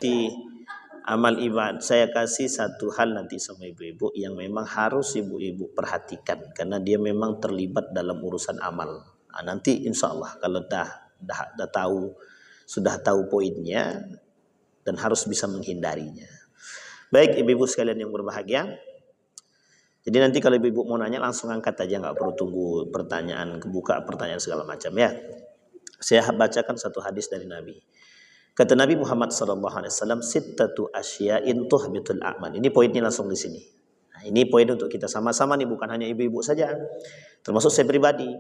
nanti amal ibadah, saya kasih satu hal nanti sama ibu-ibu yang memang harus ibu-ibu perhatikan karena dia memang terlibat dalam urusan amal. Nah, nanti insya Allah kalau dah tahu, sudah tahu poinnya dan harus bisa menghindarinya. Baik ibu-ibu sekalian yang berbahagia. Jadi nanti kalau ibu-ibu mau nanya langsung angkat aja, nggak perlu tunggu pertanyaan, kebuka pertanyaan segala macam ya. Saya bacakan satu hadis dari Nabi. Kata Nabi Muhammad SAW, sittatu asya'in tuhbitul a'mal. Ini poinnya langsung di sini. Nah, ini poin untuk kita sama-sama nih, bukan hanya ibu-ibu saja, termasuk saya pribadi.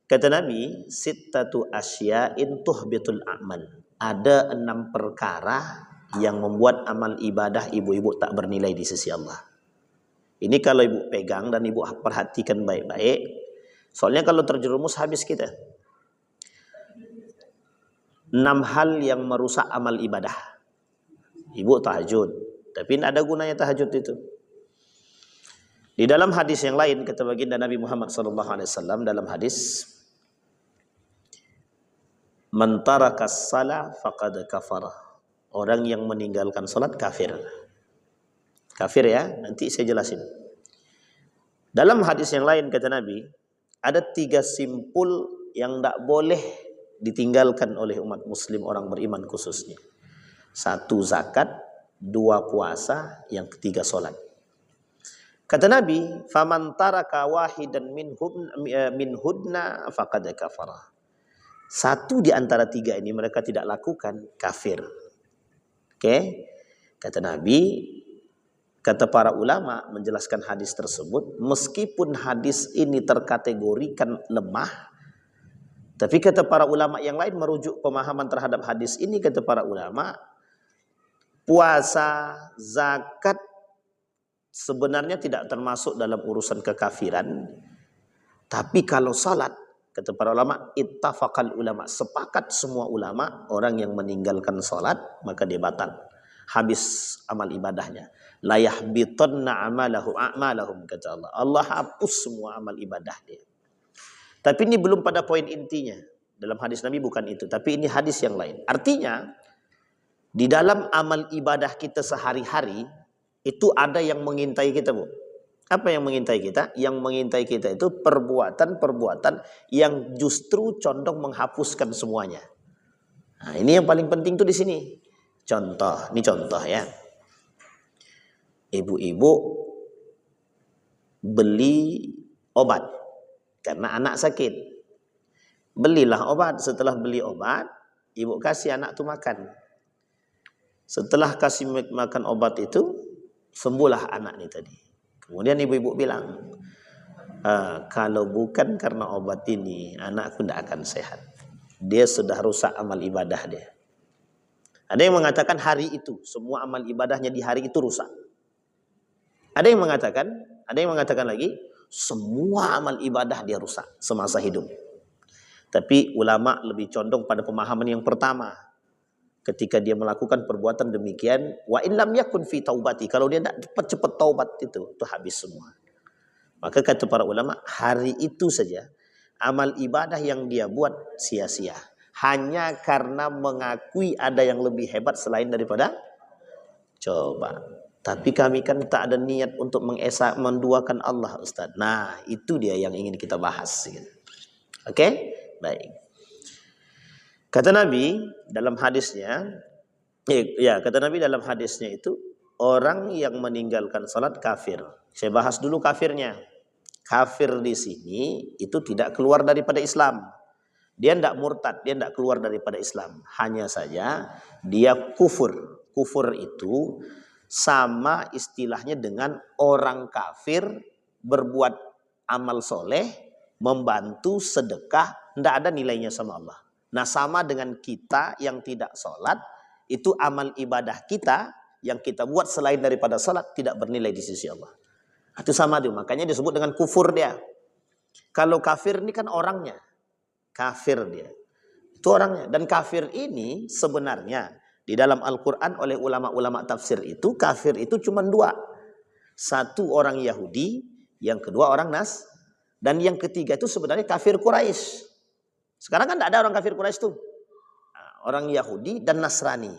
Kata Nabi, sittatu asya'in tuhbitul a'mal. Ada 6 perkara yang membuat amal ibadah ibu-ibu tak bernilai di sisi Allah. Ini kalau ibu pegang dan ibu perhatikan baik-baik. Soalnya kalau terjerumus habis kita. 6 hal yang merusak amal ibadah. Ibu tahajud, tapi tidak ada gunanya tahajud itu. Di dalam hadis yang lain kata baginda Nabi Muhammad SAW dalam hadis, man tarakas salah faqad kafara. Orang yang meninggalkan salat kafir. Kafir ya, nanti saya jelasin. Dalam hadis yang lain kata Nabi, ada 3 simpul yang tidak boleh ditinggalkan oleh umat muslim orang beriman khususnya. 1 zakat, 2 puasa, yang ketiga salat. Kata Nabi, faman taraka wahidan minhudna faqad kafara. 1 di antara 3 ini mereka tidak lakukan, kafir. Oke? Kata Nabi, kata para ulama menjelaskan hadis tersebut, meskipun hadis ini terkategorikan lemah, tapi kata para ulama yang lain merujuk pemahaman terhadap hadis ini, kata para ulama, puasa, zakat sebenarnya tidak termasuk dalam urusan kekafiran. Tapi kalau salat, kata para ulama, ittafaqal ulama, sepakat semua ulama, orang yang meninggalkan salat maka dia batal, habis amal ibadahnya. La yahbitanna a'malahum, kata Allah. Allah hapus semua amal ibadah dia. Tapi ini belum pada poin intinya. Dalam hadis Nabi bukan itu, tapi ini hadis yang lain. Artinya, di dalam amal ibadah kita sehari-hari, itu ada yang mengintai kita, Bu. Apa yang mengintai kita? Yang mengintai kita itu perbuatan-perbuatan yang justru condong menghapuskan semuanya. Nah, ini yang paling penting tuh di sini. Contoh, ini contoh ya. Ibu-ibu beli obat karena anak sakit. Belilah obat. Setelah beli obat, ibu kasih anak itu makan. Setelah kasih makan obat itu, sembuhlah anak ini tadi. Kemudian ibu-ibu bilang, kalau bukan karena obat ini, anakku tidak akan sehat. Dia sudah rusak amal ibadah dia. Ada yang mengatakan hari itu, semua amal ibadahnya di hari itu rusak. Ada yang mengatakan lagi, semua amal ibadah dia rusak semasa hidup. Tapi ulama lebih condong pada pemahaman yang pertama. Ketika dia melakukan perbuatan demikian, wa in lam yakun fi taubati, kalau dia tidak cepat-cepat taubat itu habis semua. Maka kata para ulama, hari itu saja amal ibadah yang dia buat sia-sia. Hanya karena mengakui ada yang lebih hebat selain daripada coba. Tapi kami kan tak ada niat untuk menduakan Allah, Ustaz. Nah, itu dia yang ingin kita bahas. Oke? Baik. Kata Nabi dalam hadisnya, kata Nabi dalam hadisnya itu, orang yang meninggalkan salat kafir. Saya bahas dulu kafirnya. Kafir di sini itu tidak keluar daripada Islam. Dia tidak murtad, dia tidak keluar daripada Islam. Hanya saja dia kufur. Kufur itu sama istilahnya dengan orang kafir berbuat amal soleh, membantu, sedekah, tidak ada nilainya sama Allah. Nah, sama dengan kita yang tidak sholat, itu amal ibadah kita yang kita buat selain daripada sholat tidak bernilai di sisi Allah. Itu sama dia, makanya disebut dengan kufur dia. Kalau kafir ini kan orangnya, kafir dia, itu orangnya. Dan kafir ini sebenarnya di dalam Al-Quran oleh ulama-ulama tafsir itu, kafir itu cuma 2. Satu orang Yahudi, yang kedua orang Nas, dan yang ketiga itu sebenarnya kafir Quraisy. Sekarang kan tidak ada orang kafir Quraisy itu. Orang Yahudi dan Nasrani.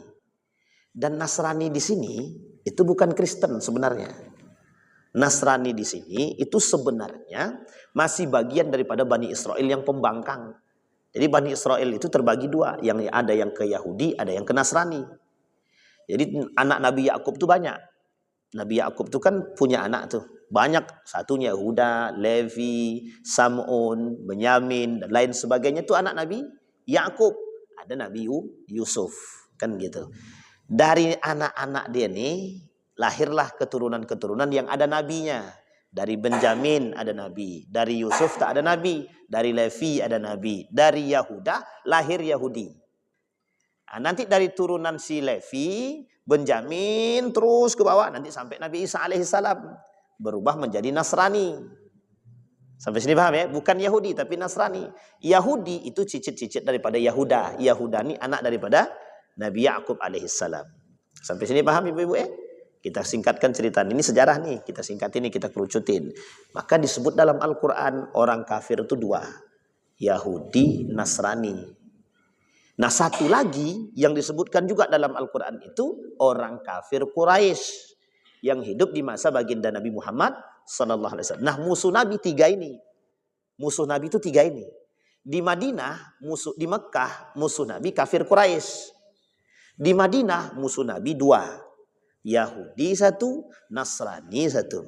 Dan Nasrani di sini itu bukan Kristen sebenarnya. Nasrani di sini itu sebenarnya masih bagian daripada Bani Israel yang pembangkang. Jadi Bani Israel itu terbagi dua, yang ada yang ke Yahudi, ada yang ke Nasrani. Jadi anak Nabi Yakub itu banyak. Nabi Yakub itu kan punya anak tuh banyak, satunya Yehuda, Levi, Sam'un, Benyamin dan lain sebagainya itu anak Nabi Yakub. Ada Nabi Yusuf, kan gitu. Dari anak-anak dia nih lahirlah keturunan-keturunan yang ada nabinya. Dari Benjamin ada nabi, dari Yusuf tak ada nabi, dari Levi ada nabi, dari Yahuda lahir Yahudi. Nah, nanti dari turunan si Levi, Benjamin terus ke bawah nanti sampai Nabi Isa alaihissalam berubah menjadi Nasrani. Sampai sini paham ya? Bukan Yahudi tapi Nasrani. Yahudi itu cicit-cicit daripada Yahuda. Yahuda ini anak daripada Nabi Yakub alaihissalam. Sampai sini paham ibu-ibu ya? Kita singkatkan cerita ini, sejarah nih, kita singkatin, kita kerucutin. Maka disebut dalam Al-Quran orang kafir itu dua, Yahudi, Nasrani. Nah satu lagi yang disebutkan juga dalam Al-Quran itu orang kafir Quraisy yang hidup di masa baginda Nabi Muhammad Sallallahu Alaihi Wasallam. Nah musuh Nabi tiga ini, musuh Nabi itu tiga ini. Di Madinah musuh, di Mekah musuh Nabi kafir Quraisy. Di Madinah musuh Nabi dua. Yahudi satu, Nasrani satu.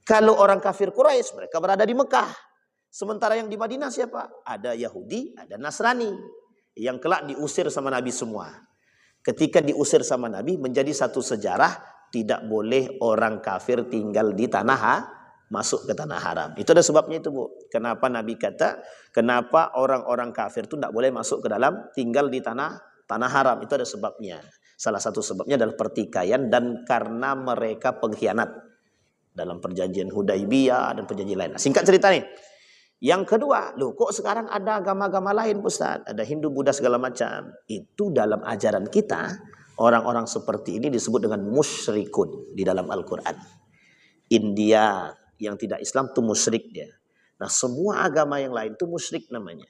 Kalau orang kafir Quraisy mereka berada di Mekah. Sementara yang di Madinah siapa? Ada Yahudi, ada Nasrani. Yang kelak diusir sama Nabi semua. Ketika diusir sama Nabi menjadi satu sejarah tidak boleh orang kafir tinggal di masuk ke tanah haram. Itu ada sebabnya itu Bu. Kenapa Nabi kata, kenapa orang-orang kafir itu tidak boleh masuk ke dalam tinggal di tanah haram. Itu ada sebabnya. Salah satu sebabnya adalah pertikaian dan karena mereka pengkhianat dalam perjanjian Hudaibiyah dan perjanjian lain. Nah, singkat cerita nih. Yang kedua, loh kok sekarang ada agama-agama lain Ustaz? Ada Hindu, Buddha segala macam. Itu dalam ajaran kita, orang-orang seperti ini disebut dengan musyrikun di dalam Al-Quran. India yang tidak Islam itu musyrik dia. Nah semua agama yang lain itu musyrik namanya.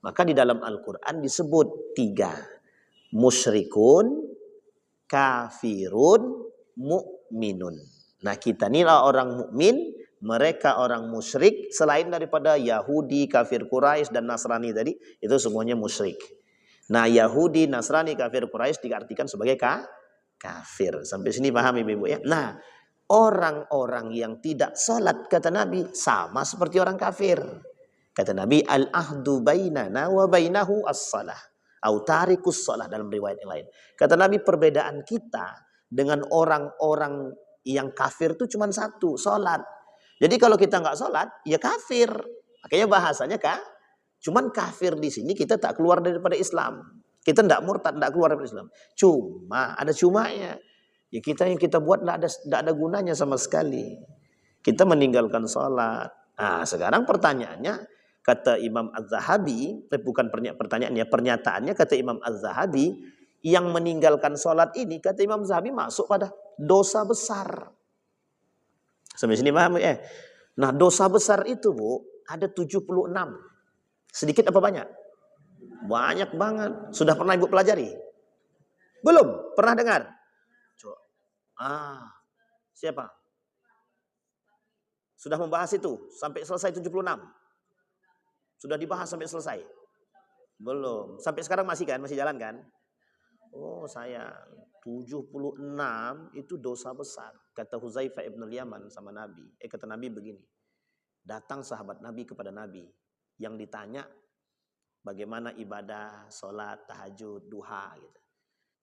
Maka di dalam Al-Quran disebut tiga. Musyrikun, kafirun, mu'minun. Nah kita inilah orang mukmin, mereka orang musyrik. Selain daripada Yahudi, kafir Quraisy dan Nasrani tadi, itu semuanya musyrik. Nah Yahudi, Nasrani, kafir Quraisy diartikan sebagai kafir. Sampai sini paham ibu-ibu ya. Nah orang-orang yang tidak sholat kata Nabi sama seperti orang kafir. Kata Nabi al-ahdu bainana wa bainahu as-salah. Autarikus sholat dalam riwayat yang lain. Kata Nabi perbedaan kita dengan orang-orang yang kafir itu cuma satu, sholat. Jadi kalau kita nggak sholat, ya kafir. Makanya bahasanya cuman kafir di sini kita tak keluar daripada Islam. Kita tidak murtad, tidak keluar daripada Islam. Cuma ada cumanya. Ya kita yang kita buat tidak ada gunanya sama sekali. Kita meninggalkan sholat. Nah sekarang pertanyaannya, kata Imam Az-Zahabi, bukan pertanyaannya, pernyataannya kata Imam Az-Zahabi, yang meninggalkan sholat ini, kata Imam Az-Zahabi masuk pada dosa besar. Sampai sini paham ya? Nah dosa besar itu Bu, ada 76. Sedikit apa banyak? Banyak banget. Sudah pernah Ibu pelajari? Belum? Pernah dengar? Siapa? Sudah membahas itu sampai selesai 76? Sudah dibahas sampai selesai? Belum. Sampai sekarang masih kan? Masih jalan kan? Oh sayang. 76 itu dosa besar. Kata Huzaifah ibn al-Yaman sama Nabi. Kata Nabi begini. Datang sahabat Nabi kepada Nabi. Yang ditanya bagaimana ibadah, sholat, tahajud, duha gitu.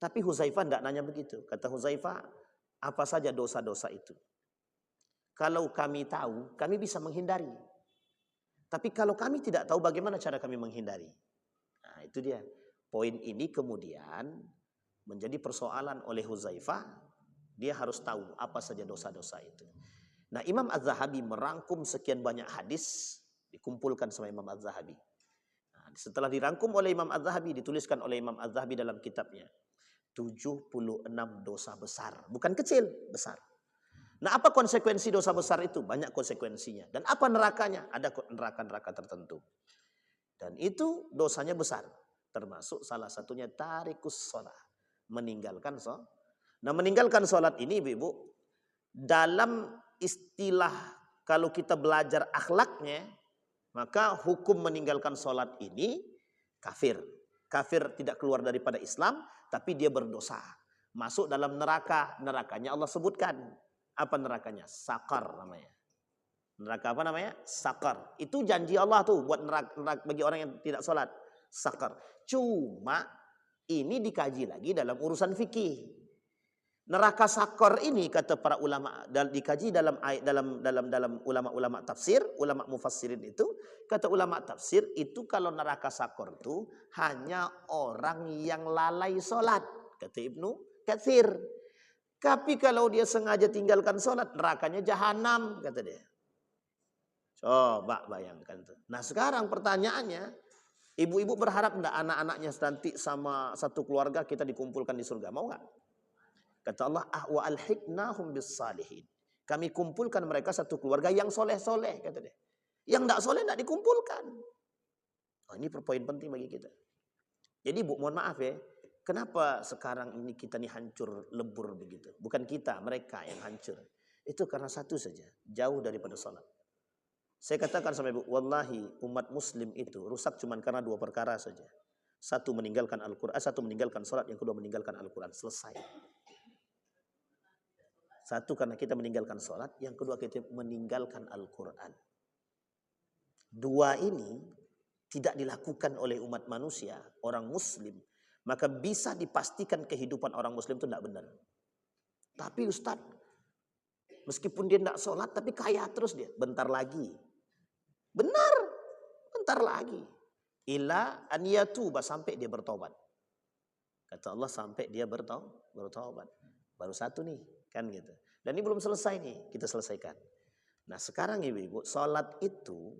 Tapi Huzaifah tidak nanya begitu. Kata Huzaifah, apa saja dosa-dosa itu? Kalau kami tahu, kami bisa menghindari. Tapi kalau kami tidak tahu, bagaimana cara kami menghindari? Nah itu dia. Poin ini kemudian menjadi persoalan oleh Huzaifah. Dia harus tahu apa saja dosa-dosa itu. Nah Imam Az-Zahabi merangkum sekian banyak hadis. Dikumpulkan sama Imam Az-Zahabi. Nah, setelah dirangkum oleh Imam Az-Zahabi, dituliskan oleh Imam Az-Zahabi dalam kitabnya. 76 dosa besar. Bukan kecil, besar. Nah apa konsekuensi dosa besar itu? Banyak konsekuensinya. Dan apa nerakanya? Ada neraka-neraka tertentu. Dan itu dosanya besar. Termasuk salah satunya tarikus sholat. meninggalkan sholat. Nah, meninggalkan sholat ini ibu-ibu, dalam istilah kalau kita belajar akhlaknya, maka hukum meninggalkan sholat ini kafir. Kafir tidak keluar daripada Islam, tapi dia berdosa. Masuk dalam neraka. Nerakanya Allah sebutkan. Apa nerakanya? Sakar namanya. Neraka apa namanya? Sakar. Itu janji Allah tuh buat neraka bagi orang yang tidak sholat. Sakar. Cuma ini dikaji lagi dalam urusan fikih. Neraka sakar ini kata para ulama, dikaji dalam ulama-ulama tafsir, ulama mufassirin itu, kata ulama tafsir itu kalau neraka sakar itu hanya orang yang lalai sholat, kata Ibnu Katsir. Tapi kalau dia sengaja tinggalkan sholat, nerakanya jahanam, kata dia. Coba bayangkan tuh. Nah sekarang pertanyaannya, ibu-ibu berharap enggak anak-anaknya nanti sama satu keluarga kita dikumpulkan di surga, mau nggak? Kata Allah, wa alhiqnahum bis salihin. Kami kumpulkan mereka satu keluarga yang soleh-soleh, kata dia. Yang tidak soleh tidak dikumpulkan. Oh, ini poin penting bagi kita. Jadi Bu, mohon maaf ya, kenapa sekarang ini kita nih hancur lebur begitu? Bukan kita, mereka yang hancur. Itu karena satu saja, jauh daripada salat. Saya katakan sama Ibu, wallahi umat muslim itu rusak cuma karena dua perkara saja. Satu meninggalkan Al-Quran, satu meninggalkan salat, yang kedua meninggalkan Al-Quran. Selesai. Satu karena kita meninggalkan sholat, yang kedua kita meninggalkan Al-Quran. Dua ini tidak dilakukan oleh umat manusia, orang muslim, maka bisa dipastikan kehidupan orang muslim itu tidak benar. Tapi Ustadz, meskipun dia tidak sholat, tapi kaya terus dia. Bentar lagi. Benar, bentar lagi. Ila an yatuba, sampai dia bertobat. Kata Allah sampai dia bertobat. Baru satu nih, kan gitu. Dan ini belum selesai nih, kita selesaikan. Nah sekarang ibu-ibu, sholat itu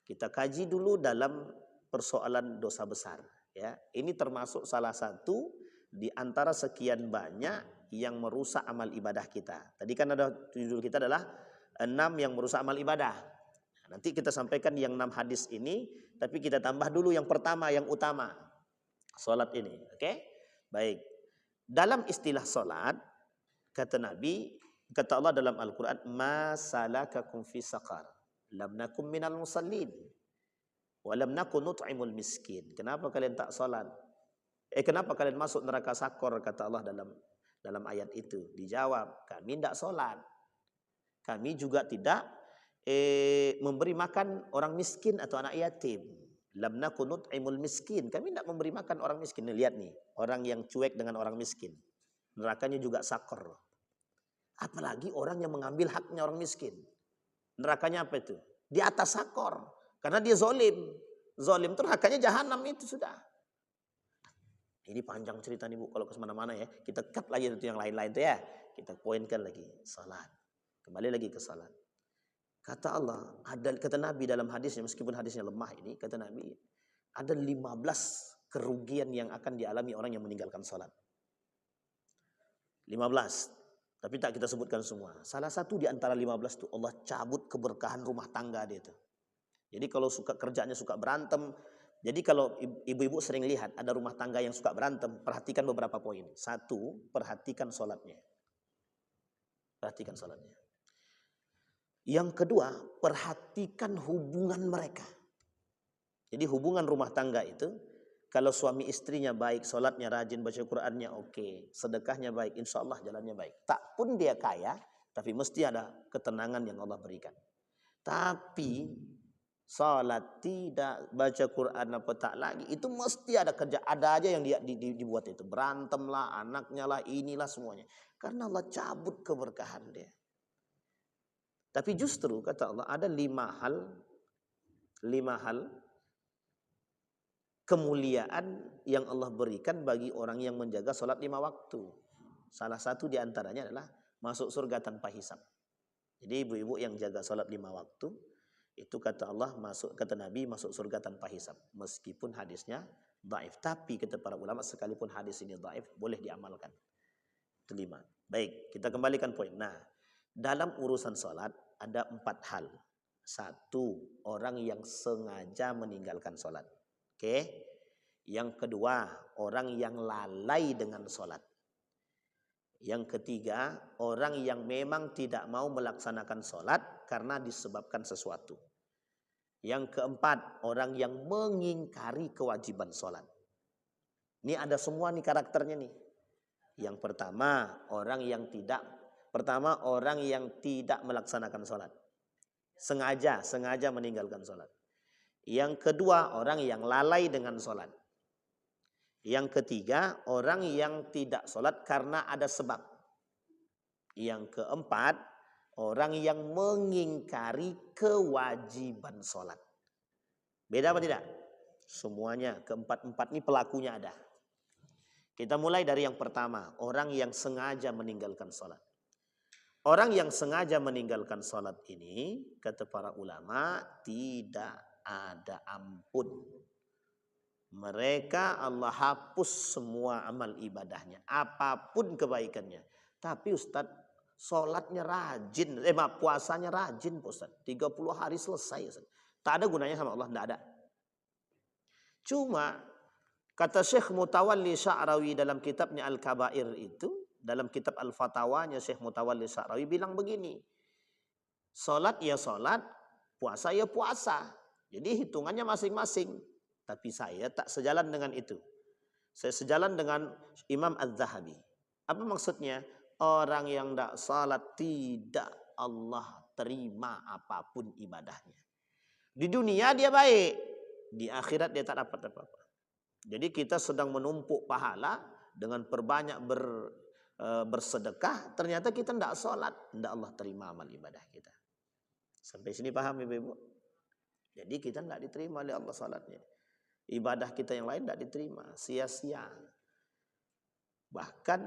kita kaji dulu dalam persoalan dosa besar. Ya, ini termasuk salah satu di antara sekian banyak yang merusak amal ibadah kita. Tadi kan ada judul kita adalah 6 yang merusak amal ibadah. Nah, nanti kita sampaikan yang 6 hadis ini, tapi kita tambah dulu yang pertama, yang utama. Sholat ini, oke? Baik. Dalam istilah sholat, kata Nabi, kata Allah dalam Al-Quran, ma salakakum fi saqar, lam nakum minal musallin, wa lam nakun nut'imul miskin. Kenapa kalian tak sholat? Kenapa kalian masuk neraka sakor, kata Allah dalam ayat itu. Dijawab, kami tidak sholat. Kami juga tidak memberi makan orang miskin atau anak yatim. Lam nakun nut'imul miskin. Kami tidak memberi makan orang miskin. Nih, lihat nih, orang yang cuek dengan orang miskin. Nerakanya juga sakor. Apalagi orang yang mengambil haknya orang miskin. Nerakanya apa itu? Di atas sakor. Karena dia zolim. Zolim itu nerakanya jahanam itu sudah. Ini panjang cerita nih Bu, kalau ke mana-mana ya. Kita cut lagi itu yang lain-lain tuh ya. Kita poinkan lagi. Salat. Kembali lagi ke salat. Kata Allah, kata Nabi dalam hadisnya, meskipun hadisnya lemah ini, kata Nabi, ada 15 kerugian yang akan dialami orang yang meninggalkan salat. 15. Tapi tak kita sebutkan semua. Salah satu di antara 15 itu Allah cabut keberkahan rumah tangga dia itu. Jadi kalau suka kerjanya suka berantem. Jadi kalau ibu-ibu sering lihat ada rumah tangga yang suka berantem, perhatikan beberapa poin. Satu, perhatikan sholatnya. Perhatikan sholatnya. Yang kedua, perhatikan hubungan mereka. Jadi hubungan rumah tangga itu, kalau suami istrinya baik, sholatnya rajin, baca Qur'annya oke, sedekahnya baik, insya Allah jalannya baik. Tak pun dia kaya, tapi mesti ada ketenangan yang Allah berikan. Tapi sholat tidak, baca Quran apa tak lagi, itu mesti ada kerja, ada aja yang dibuat itu. Berantem lah, anaknya lah, inilah semuanya. Karena Allah cabut keberkahan dia. Tapi justru kata Allah ada 5 hal kemuliaan yang Allah berikan bagi orang yang menjaga sholat 5 waktu. Salah satu di antaranya adalah masuk surga tanpa hisab. Jadi ibu-ibu yang jaga sholat 5 waktu, itu kata Allah, kata Nabi masuk surga tanpa hisab. Meskipun hadisnya dhaif. Tapi kata para ulama sekalipun hadis ini dhaif, boleh diamalkan. Itu 5. Baik, kita kembalikan poin. Nah, dalam urusan sholat ada 4 hal. 1, orang yang sengaja meninggalkan sholat. Oke. Yang kedua, orang yang lalai dengan sholat. Yang ketiga, orang yang memang tidak mau melaksanakan sholat karena disebabkan sesuatu. Yang keempat, orang yang mengingkari kewajiban sholat. Ini ada semua nih karakternya nih. Yang pertama, orang yang tidak melaksanakan sholat. Sengaja meninggalkan sholat. Yang kedua, orang yang lalai dengan sholat. Yang ketiga, orang yang tidak sholat karena ada sebab. Yang keempat, orang yang mengingkari kewajiban sholat. Beda apa tidak? Semuanya, keempat-empat ini pelakunya ada. Kita mulai dari yang pertama, orang yang sengaja meninggalkan sholat. Orang yang sengaja meninggalkan sholat ini, kata para ulama, tidak ada ampun. Mereka Allah hapus semua amal ibadahnya, apapun kebaikannya. Tapi Ustaz, sholatnya rajin, puasanya rajin Ustaz. 30 hari selesai Ustaz. Tak ada gunanya sama Allah, tidak ada. Cuma kata Syekh Mutawalli Sya'rawi dalam kitabnya Al-Kabair itu, dalam kitab Al-Fatawanya Syekh Mutawalli Sya'rawi bilang begini. Sholat ya sholat, puasa ya puasa. Jadi hitungannya masing-masing. Tapi saya tak sejalan dengan itu. Saya sejalan dengan Imam Az-Zahabi. Apa maksudnya? Orang yang tidak salat tidak Allah terima apapun ibadahnya. Di dunia dia baik, di akhirat dia tak dapat apa-apa. Jadi kita sedang menumpuk pahala dengan perbanyak bersedekah, ternyata kita tidak salat, tidak Allah terima amal ibadah kita. Sampai sini paham Ibu-ibu? Jadi kita tidak diterima oleh Allah salatnya. Ibadah kita yang lain tidak diterima, sia-sia. Bahkan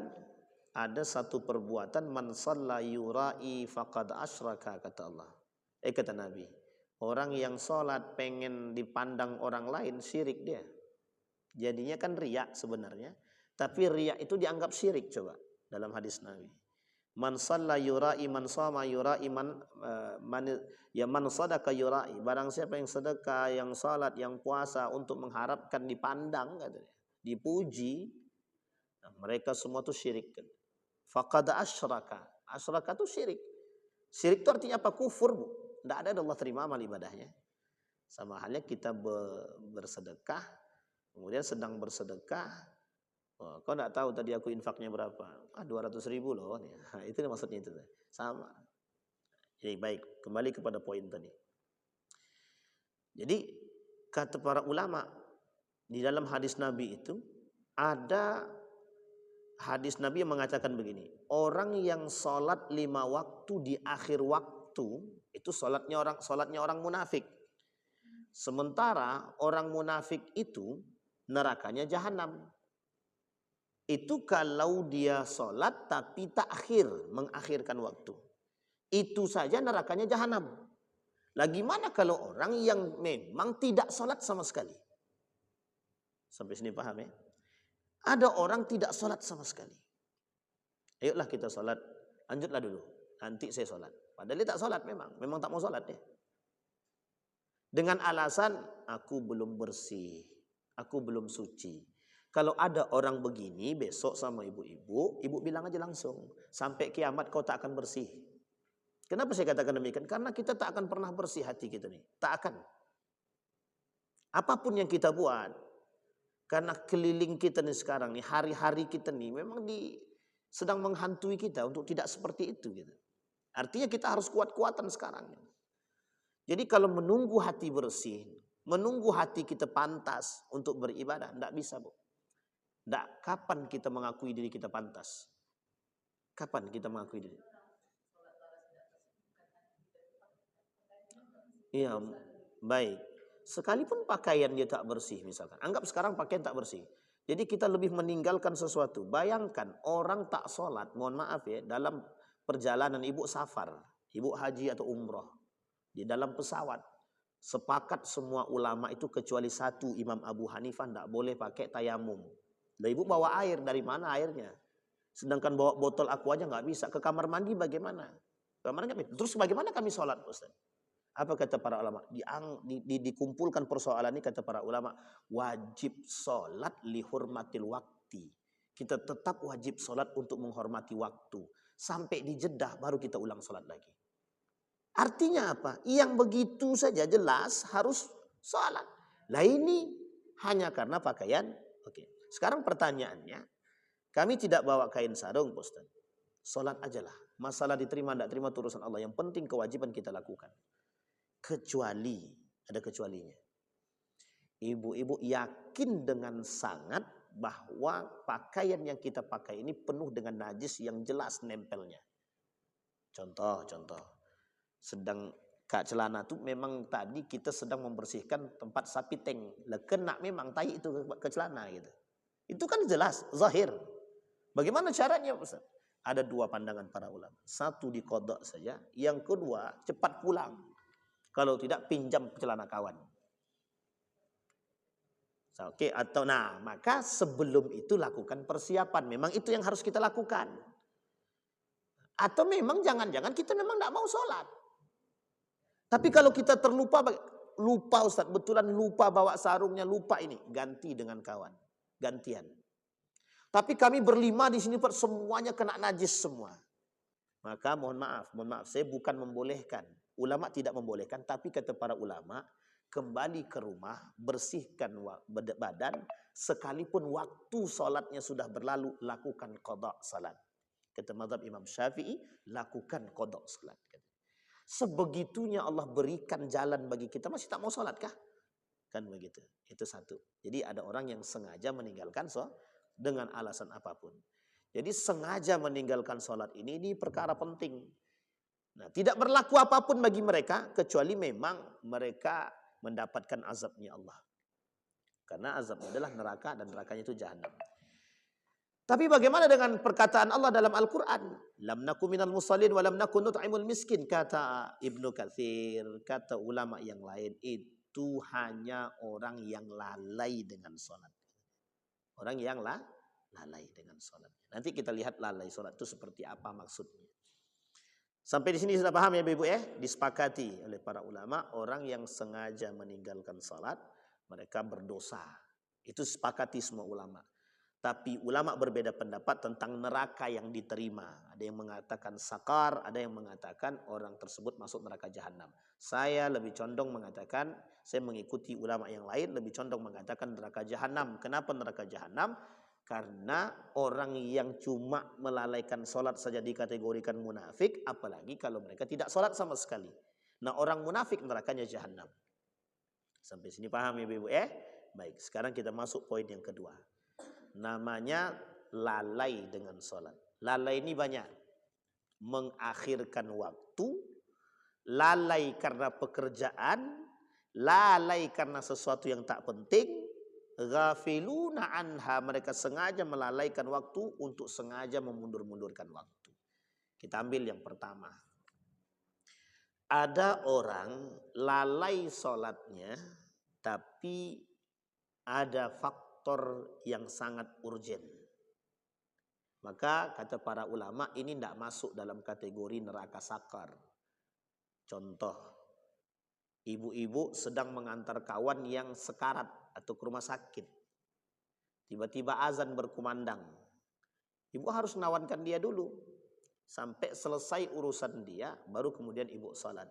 ada satu perbuatan, man shalla yura'i faqad asyraka, kata Allah. Kata Nabi, orang yang sholat pengen dipandang orang lain, syirik dia. Jadinya kan riya sebenarnya, tapi riya itu dianggap syirik coba dalam hadis Nabi. Man shalla yura'i, man shoma yura'i, man sadaka yura'i. Barang siapa yang sedekah, yang salat, yang puasa untuk mengharapkan dipandang, katanya, dipuji, nah, mereka semua itu syirik. Faqad asyraka. Asyraka itu syirik. Syirik itu artinya apa? Kufur, Bu. Tidak ada Allah terima amal ibadahnya. Sama halnya kita bersedekah, kemudian sedang bersedekah, oh, kau tidak tahu tadi aku infaknya berapa? 200.000 loh. Nah, itu maksudnya itu. Sama. Jadi baik, kembali kepada poin tadi. Jadi kata para ulama, di dalam hadis Nabi itu ada hadis Nabi yang mengatakan begini. Orang yang sholat 5 waktu di akhir waktu, itu sholatnya orang munafik. Sementara orang munafik itu nerakanya jahanam. Itu kalau dia sholat tapi takhir, mengakhirkan waktu. Itu saja nerakanya jahanam. Lagi mana kalau orang yang memang tidak sholat sama sekali? Sampai sini paham ya? Ada orang tidak sholat sama sekali. Ayolah kita sholat, lanjutlah dulu. Nanti saya sholat. Padahal dia tak sholat memang tak mau sholat ya. Dengan alasan aku belum bersih, aku belum suci. Kalau ada orang begini besok sama ibu-ibu, ibu bilang aja langsung. Sampai kiamat kau tak akan bersih. Kenapa saya katakan demikian? Karena kita tak akan pernah bersih hati kita nih. Tak akan. Apapun yang kita buat. Karena keliling kita nih sekarang nih, hari-hari kita nih memang sedang menghantui kita untuk tidak seperti itu gitu. Artinya kita harus kuat-kuatan sekarang. Jadi kalau menunggu hati bersih, menunggu hati kita pantas untuk beribadah, tidak bisa, Bu. Tidak, kapan kita mengakui diri kita pantas? Kapan kita mengakui diri? Iya, baik. Sekalipun pakaian dia tak bersih misalkan. Anggap sekarang pakaian tak bersih. Jadi kita lebih meninggalkan sesuatu. Bayangkan orang tak sholat, mohon maaf ya, dalam perjalanan ibu safar, ibu haji atau umroh. Di dalam pesawat. Sepakat semua ulama itu kecuali satu, Imam Abu Hanifah tidak boleh pakai tayamum. Dan ibu bawa air, dari mana airnya? Sedangkan bawa botol aqua aja nggak bisa. Ke kamar mandi bagaimana? Kamarnya, terus bagaimana kami sholat, Ustaz? Apa kata para ulama? Dikumpulkan persoalan ini kata para ulama, wajib sholat lihurmatil wakti. Kita tetap wajib sholat untuk menghormati waktu. Sampai di Jeddah baru kita ulang sholat lagi. Artinya apa? Yang begitu saja jelas harus sholat. Lah ini hanya karena pakaian. Oke. Sekarang pertanyaannya, kami tidak bawa kain sarung, Pak Ustaz. Sholat ajalah. Masalah diterima tidak terima itu urusan Allah. Yang penting kewajiban kita lakukan. Kecuali, ada kecualinya. Ibu-ibu yakin dengan sangat bahwa pakaian yang kita pakai ini penuh dengan najis yang jelas nempelnya. Contoh. Sedang kak celana itu memang tadi kita sedang membersihkan tempat sapi teng. Lah kena memang tai itu ke celana gitu. Itu kan jelas, zahir. Bagaimana caranya, Ustaz? Ada dua pandangan para ulama. Satu diqadha saja, yang kedua cepat pulang. Kalau tidak pinjam celana kawan. Oke, atau maka sebelum itu lakukan persiapan. Memang itu yang harus kita lakukan. Atau memang jangan-jangan kita memang tidak mau sholat. Tapi kalau kita lupa Ustaz, betulan lupa bawa sarungnya, lupa ini, ganti dengan kawan. Gantian. Tapi kami berlima di sini Pak, semuanya kena najis semua. Maka mohon maaf, saya bukan membolehkan. Ulama tidak membolehkan, tapi kata para ulama, kembali ke rumah, bersihkan badan, sekalipun waktu sholatnya sudah berlalu, lakukan qadha salat. Kata mazhab Imam Syafi'i, lakukan qadha salat. Sebegitunya Allah berikan jalan bagi kita, masih tak mau sholat kah? Kan begitu. Itu satu. Jadi ada orang yang sengaja meninggalkan sholat dengan alasan apapun. Jadi sengaja meninggalkan sholat ini perkara penting. Nah, tidak berlaku apapun bagi mereka kecuali memang mereka mendapatkan azabnya Allah. Karena azabnya adalah neraka dan nerakanya itu jahanam. Tapi bagaimana dengan perkataan Allah dalam Al-Quran? Lam naku minal musallin wa lam naku nut'imul miskin. Kata Ibnu Katsir, kata ulama yang lain, itu hanya orang yang lalai dengan sholat. Orang yang lalai dengan sholat. Nanti kita lihat lalai sholat itu seperti apa maksudnya. Sampai di sini sudah paham ya Ibu ya? Disepakati oleh para ulama, orang yang sengaja meninggalkan salat, mereka berdosa. Itu sepakati semua ulama. Tapi ulama berbeda pendapat tentang neraka yang diterima. Ada yang mengatakan sakar, ada yang mengatakan orang tersebut masuk neraka jahanam. Saya lebih condong mengatakan, saya mengikuti ulama yang lain, lebih condong mengatakan neraka jahanam. Kenapa neraka jahanam? Karena orang yang cuma melalaikan sholat saja dikategorikan munafik, apalagi kalau mereka tidak sholat sama sekali. Nah, orang munafik nerakanya jahanam. Sampai sini paham ya Ibu ya? Baik, sekarang kita masuk poin yang kedua. Namanya lalai dengan sholat. Lalai ini banyak. Mengakhirkan waktu, lalai karena pekerjaan, lalai karena sesuatu yang tak penting, ghafiluna anha, mereka sengaja melalaikan waktu untuk sengaja memundur-mundurkan waktu. Kita ambil yang pertama. Ada orang lalai sholatnya, tapi ada faktor yang sangat urgen. Maka kata para ulama ini tidak masuk dalam kategori neraka sakar. Contoh, ibu-ibu sedang mengantar kawan yang sekarat atau ke rumah sakit. Tiba-tiba azan berkumandang. Ibu harus menawankan dia dulu. Sampai selesai urusan dia, baru kemudian ibu salat.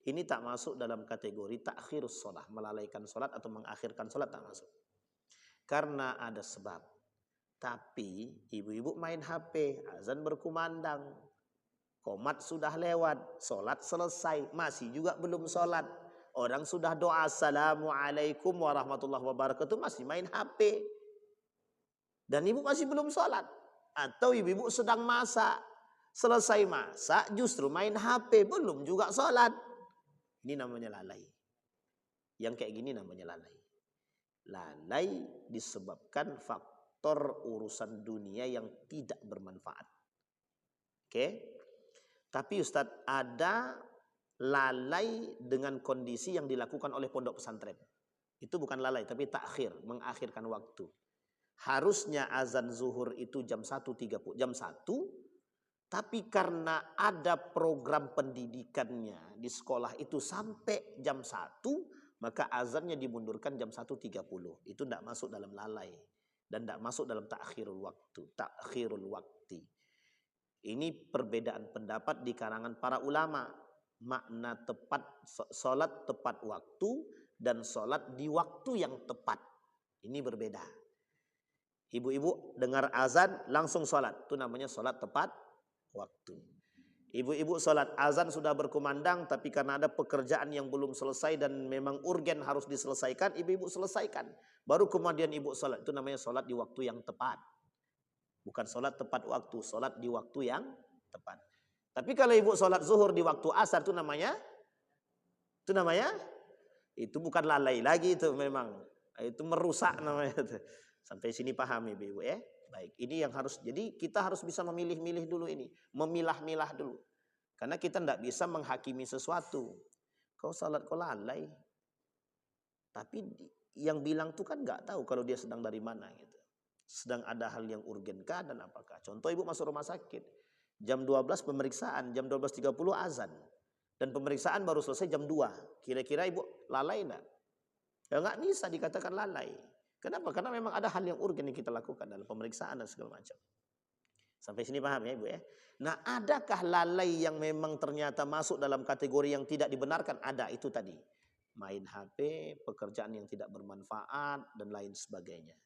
Ini tak masuk dalam kategori ta'khirus sholat. Melalaikan sholat atau mengakhirkan sholat tak masuk. Karena ada sebab. Tapi ibu-ibu main HP, azan berkumandang. Qomat sudah lewat, sholat selesai, masih juga belum sholat. Orang sudah doa assalamualaikum warahmatullahi wabarakatuh, masih main HP. Dan ibu masih belum sholat. Atau ibu-ibu sedang masak. Selesai masak justru main HP, belum juga sholat. Ini namanya lalai. Yang kayak gini namanya lalai. Lalai disebabkan faktor urusan dunia yang tidak bermanfaat. Oke? Tapi Ustadz, ada lalai dengan kondisi yang dilakukan oleh pondok pesantren. Itu bukan lalai, tapi takhir, mengakhirkan waktu. Harusnya azan zuhur itu jam 1.30. Jam 1, Tapi karena ada program pendidikannya di sekolah itu sampai jam 1, maka azannya dimundurkan jam 1.30. Itu tidak masuk dalam lalai dan tidak masuk dalam takhirul waktu, takhirul waktu. Ini perbedaan pendapat di kalangan para ulama. Makna tepat solat tepat waktu dan solat di waktu yang tepat. Ini berbeda. Ibu-ibu dengar azan langsung solat, itu namanya solat tepat waktu. Ibu-ibu solat azan sudah berkumandang, tapi karena ada pekerjaan yang belum selesai dan memang urgen harus diselesaikan, ibu-ibu selesaikan. Baru kemudian ibu solat, itu namanya solat di waktu yang tepat. Bukan solat tepat waktu, solat di waktu yang tepat. Tapi kalau ibu solat zuhur di waktu asar, itu namanya itu bukan lalai lagi, itu memang itu merusak namanya. Sampai sini paham ibu-ibu ya? Baik, ini yang harus, jadi kita harus bisa memilih-milih dulu ini, memilah-milah dulu. Karena kita tidak bisa menghakimi sesuatu. Kau salat kau lalai. Tapi yang bilang tuh kan nggak tahu kalau dia sedang dari mana gitu. Sedang ada hal yang urgenkah dan apakah. Contoh ibu masuk rumah sakit. Jam 12 pemeriksaan, jam 12.30 azan. Dan pemeriksaan baru selesai jam 2. Kira-kira ibu lalai enggak? Ya nggak bisa dikatakan lalai. Kenapa? Karena memang ada hal yang urgen yang kita lakukan dalam pemeriksaan dan segala macam. Sampai sini paham ya ibu ya? Nah, adakah lalai yang memang ternyata masuk dalam kategori yang tidak dibenarkan? Ada, itu tadi. Main HP, pekerjaan yang tidak bermanfaat, dan lain sebagainya.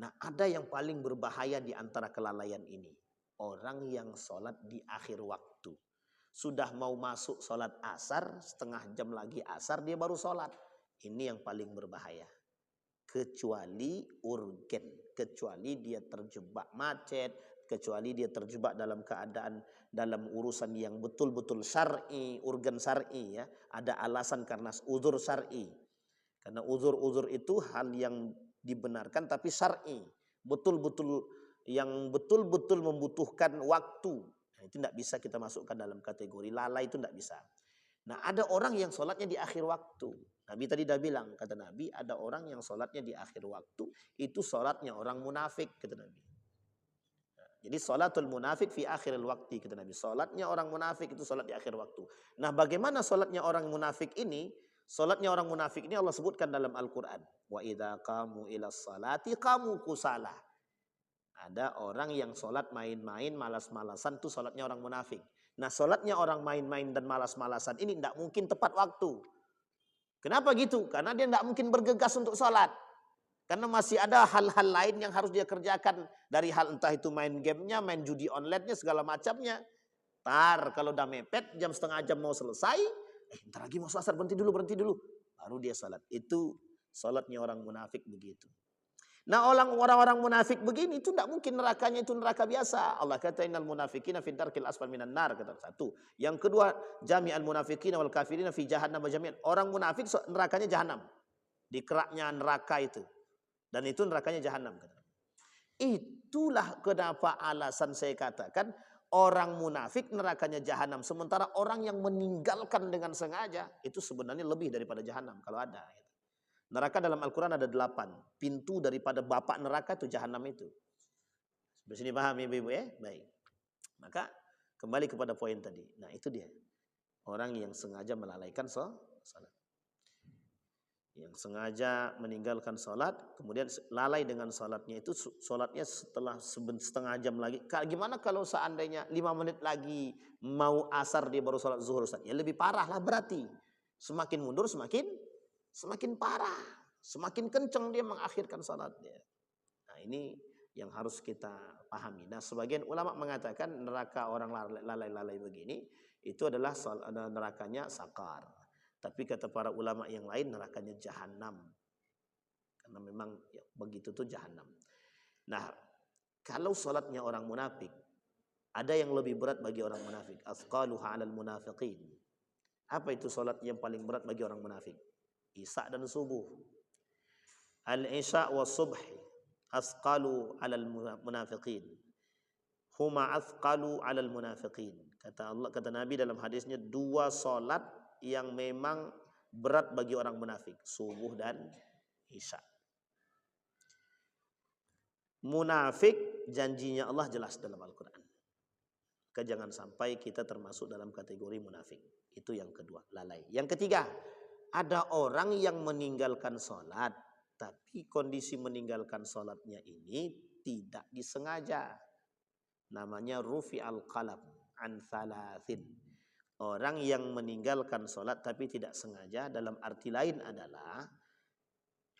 Nah, ada yang paling berbahaya di antara kelalaian ini. Orang yang sholat di akhir waktu. Sudah mau masuk sholat asar, setengah jam lagi asar, dia baru sholat. Ini yang paling berbahaya. Kecuali urgen, kecuali dia terjebak macet, kecuali dia terjebak dalam keadaan dalam urusan yang betul-betul syar'i, urgen syar'i ya, ada alasan karena uzur syar'i. Karena uzur-uzur itu hal yang dibenarkan tapi syar'i, betul-betul yang betul-betul membutuhkan waktu. Nah, itu tidak bisa kita masukkan dalam kategori lalai, itu tidak bisa. Nah, ada orang yang sholatnya di akhir waktu. Nabi tadi dah bilang, kata Nabi, ada orang yang sholatnya di akhir waktu, itu sholatnya orang munafik, kata Nabi. Nah, jadi sholatul munafik fi akhiril waktu, kata Nabi. Sholatnya orang munafik itu sholat di akhir waktu. Nah, bagaimana sholatnya orang munafik ini? Sholatnya orang munafik ini Allah sebutkan dalam Al-Quran. Wa idza qamu ilas salati qamu kusalah. Ada orang yang sholat main-main, malas-malasan, itu sholatnya orang munafik. Nah, sholatnya orang main-main dan malas-malasan ini tidak mungkin tepat waktu. Kenapa gitu? Karena dia tidak mungkin bergegas untuk sholat. Karena masih ada hal-hal lain yang harus dia kerjakan. Dari hal entah itu main gamenya, main judi online-nya, segala macamnya. Kalau udah mepet, jam setengah jam mau selesai, ntar lagi mau asar, berhenti dulu. Baru dia sholat. Itu sholatnya orang munafik begitu. Nah, orang-orang munafik begini itu tidak mungkin nerakanya itu neraka biasa. Allah kata innal munafiqina fi darkil asfal minan nar, kata satu. Yang kedua, jami'al munafiqina wal kafirina fi jahannam jami'an. Orang munafik nerakanya jahanam. Di keraknya neraka itu. Dan itu nerakanya jahanam, kata. Itulah kenapa alasan saya katakan orang munafik nerakanya jahanam, sementara orang yang meninggalkan dengan sengaja itu sebenarnya lebih daripada jahanam kalau ada gitu. Neraka dalam Al-Quran ada 8. Pintu daripada bapak neraka itu jahanam itu. Sampai sini paham ya ibu ya? Baik. Maka kembali kepada poin tadi. Nah, itu dia. Orang yang sengaja melalaikan salat. Yang sengaja meninggalkan salat, kemudian lalai dengan salatnya itu, salatnya setelah setengah jam lagi. Gimana kalau seandainya 5 menit lagi mau asar dia baru salat zuhur, Ustaz? Ya lebih parah lah berarti. Semakin mundur semakin parah, semakin kencang dia mengakhirkan salatnya. Nah, ini yang harus kita pahami. Nah, sebagian ulama mengatakan neraka orang lalai-lalai begini itu adalah nerakanya sakar. Tapi kata para ulama yang lain nerakanya jahanam. Karena memang ya, begitu tuh jahanam. Nah, kalau salatnya orang munafik, ada yang lebih berat bagi orang munafik. Asqaluha 'alal munafiqin. Apa itu salat yang paling berat bagi orang munafik? Isya dan subuh. Al-isya wa subh asqalu 'alal munafiqin. Huma asqalu 'alal munafiqin. Kata Allah, kata Nabi dalam hadisnya, 2 salat yang memang berat bagi orang munafik, subuh dan isya. Munafik janjinya Allah jelas dalam Al-Quran. Maka jangan sampai kita termasuk dalam kategori munafik. Itu yang kedua, lalai. Yang ketiga, ada orang yang meninggalkan sholat, tapi kondisi meninggalkan sholatnya ini tidak disengaja. Namanya rufi al-qalam an thalathin. Orang yang meninggalkan sholat tapi tidak sengaja, dalam arti lain adalah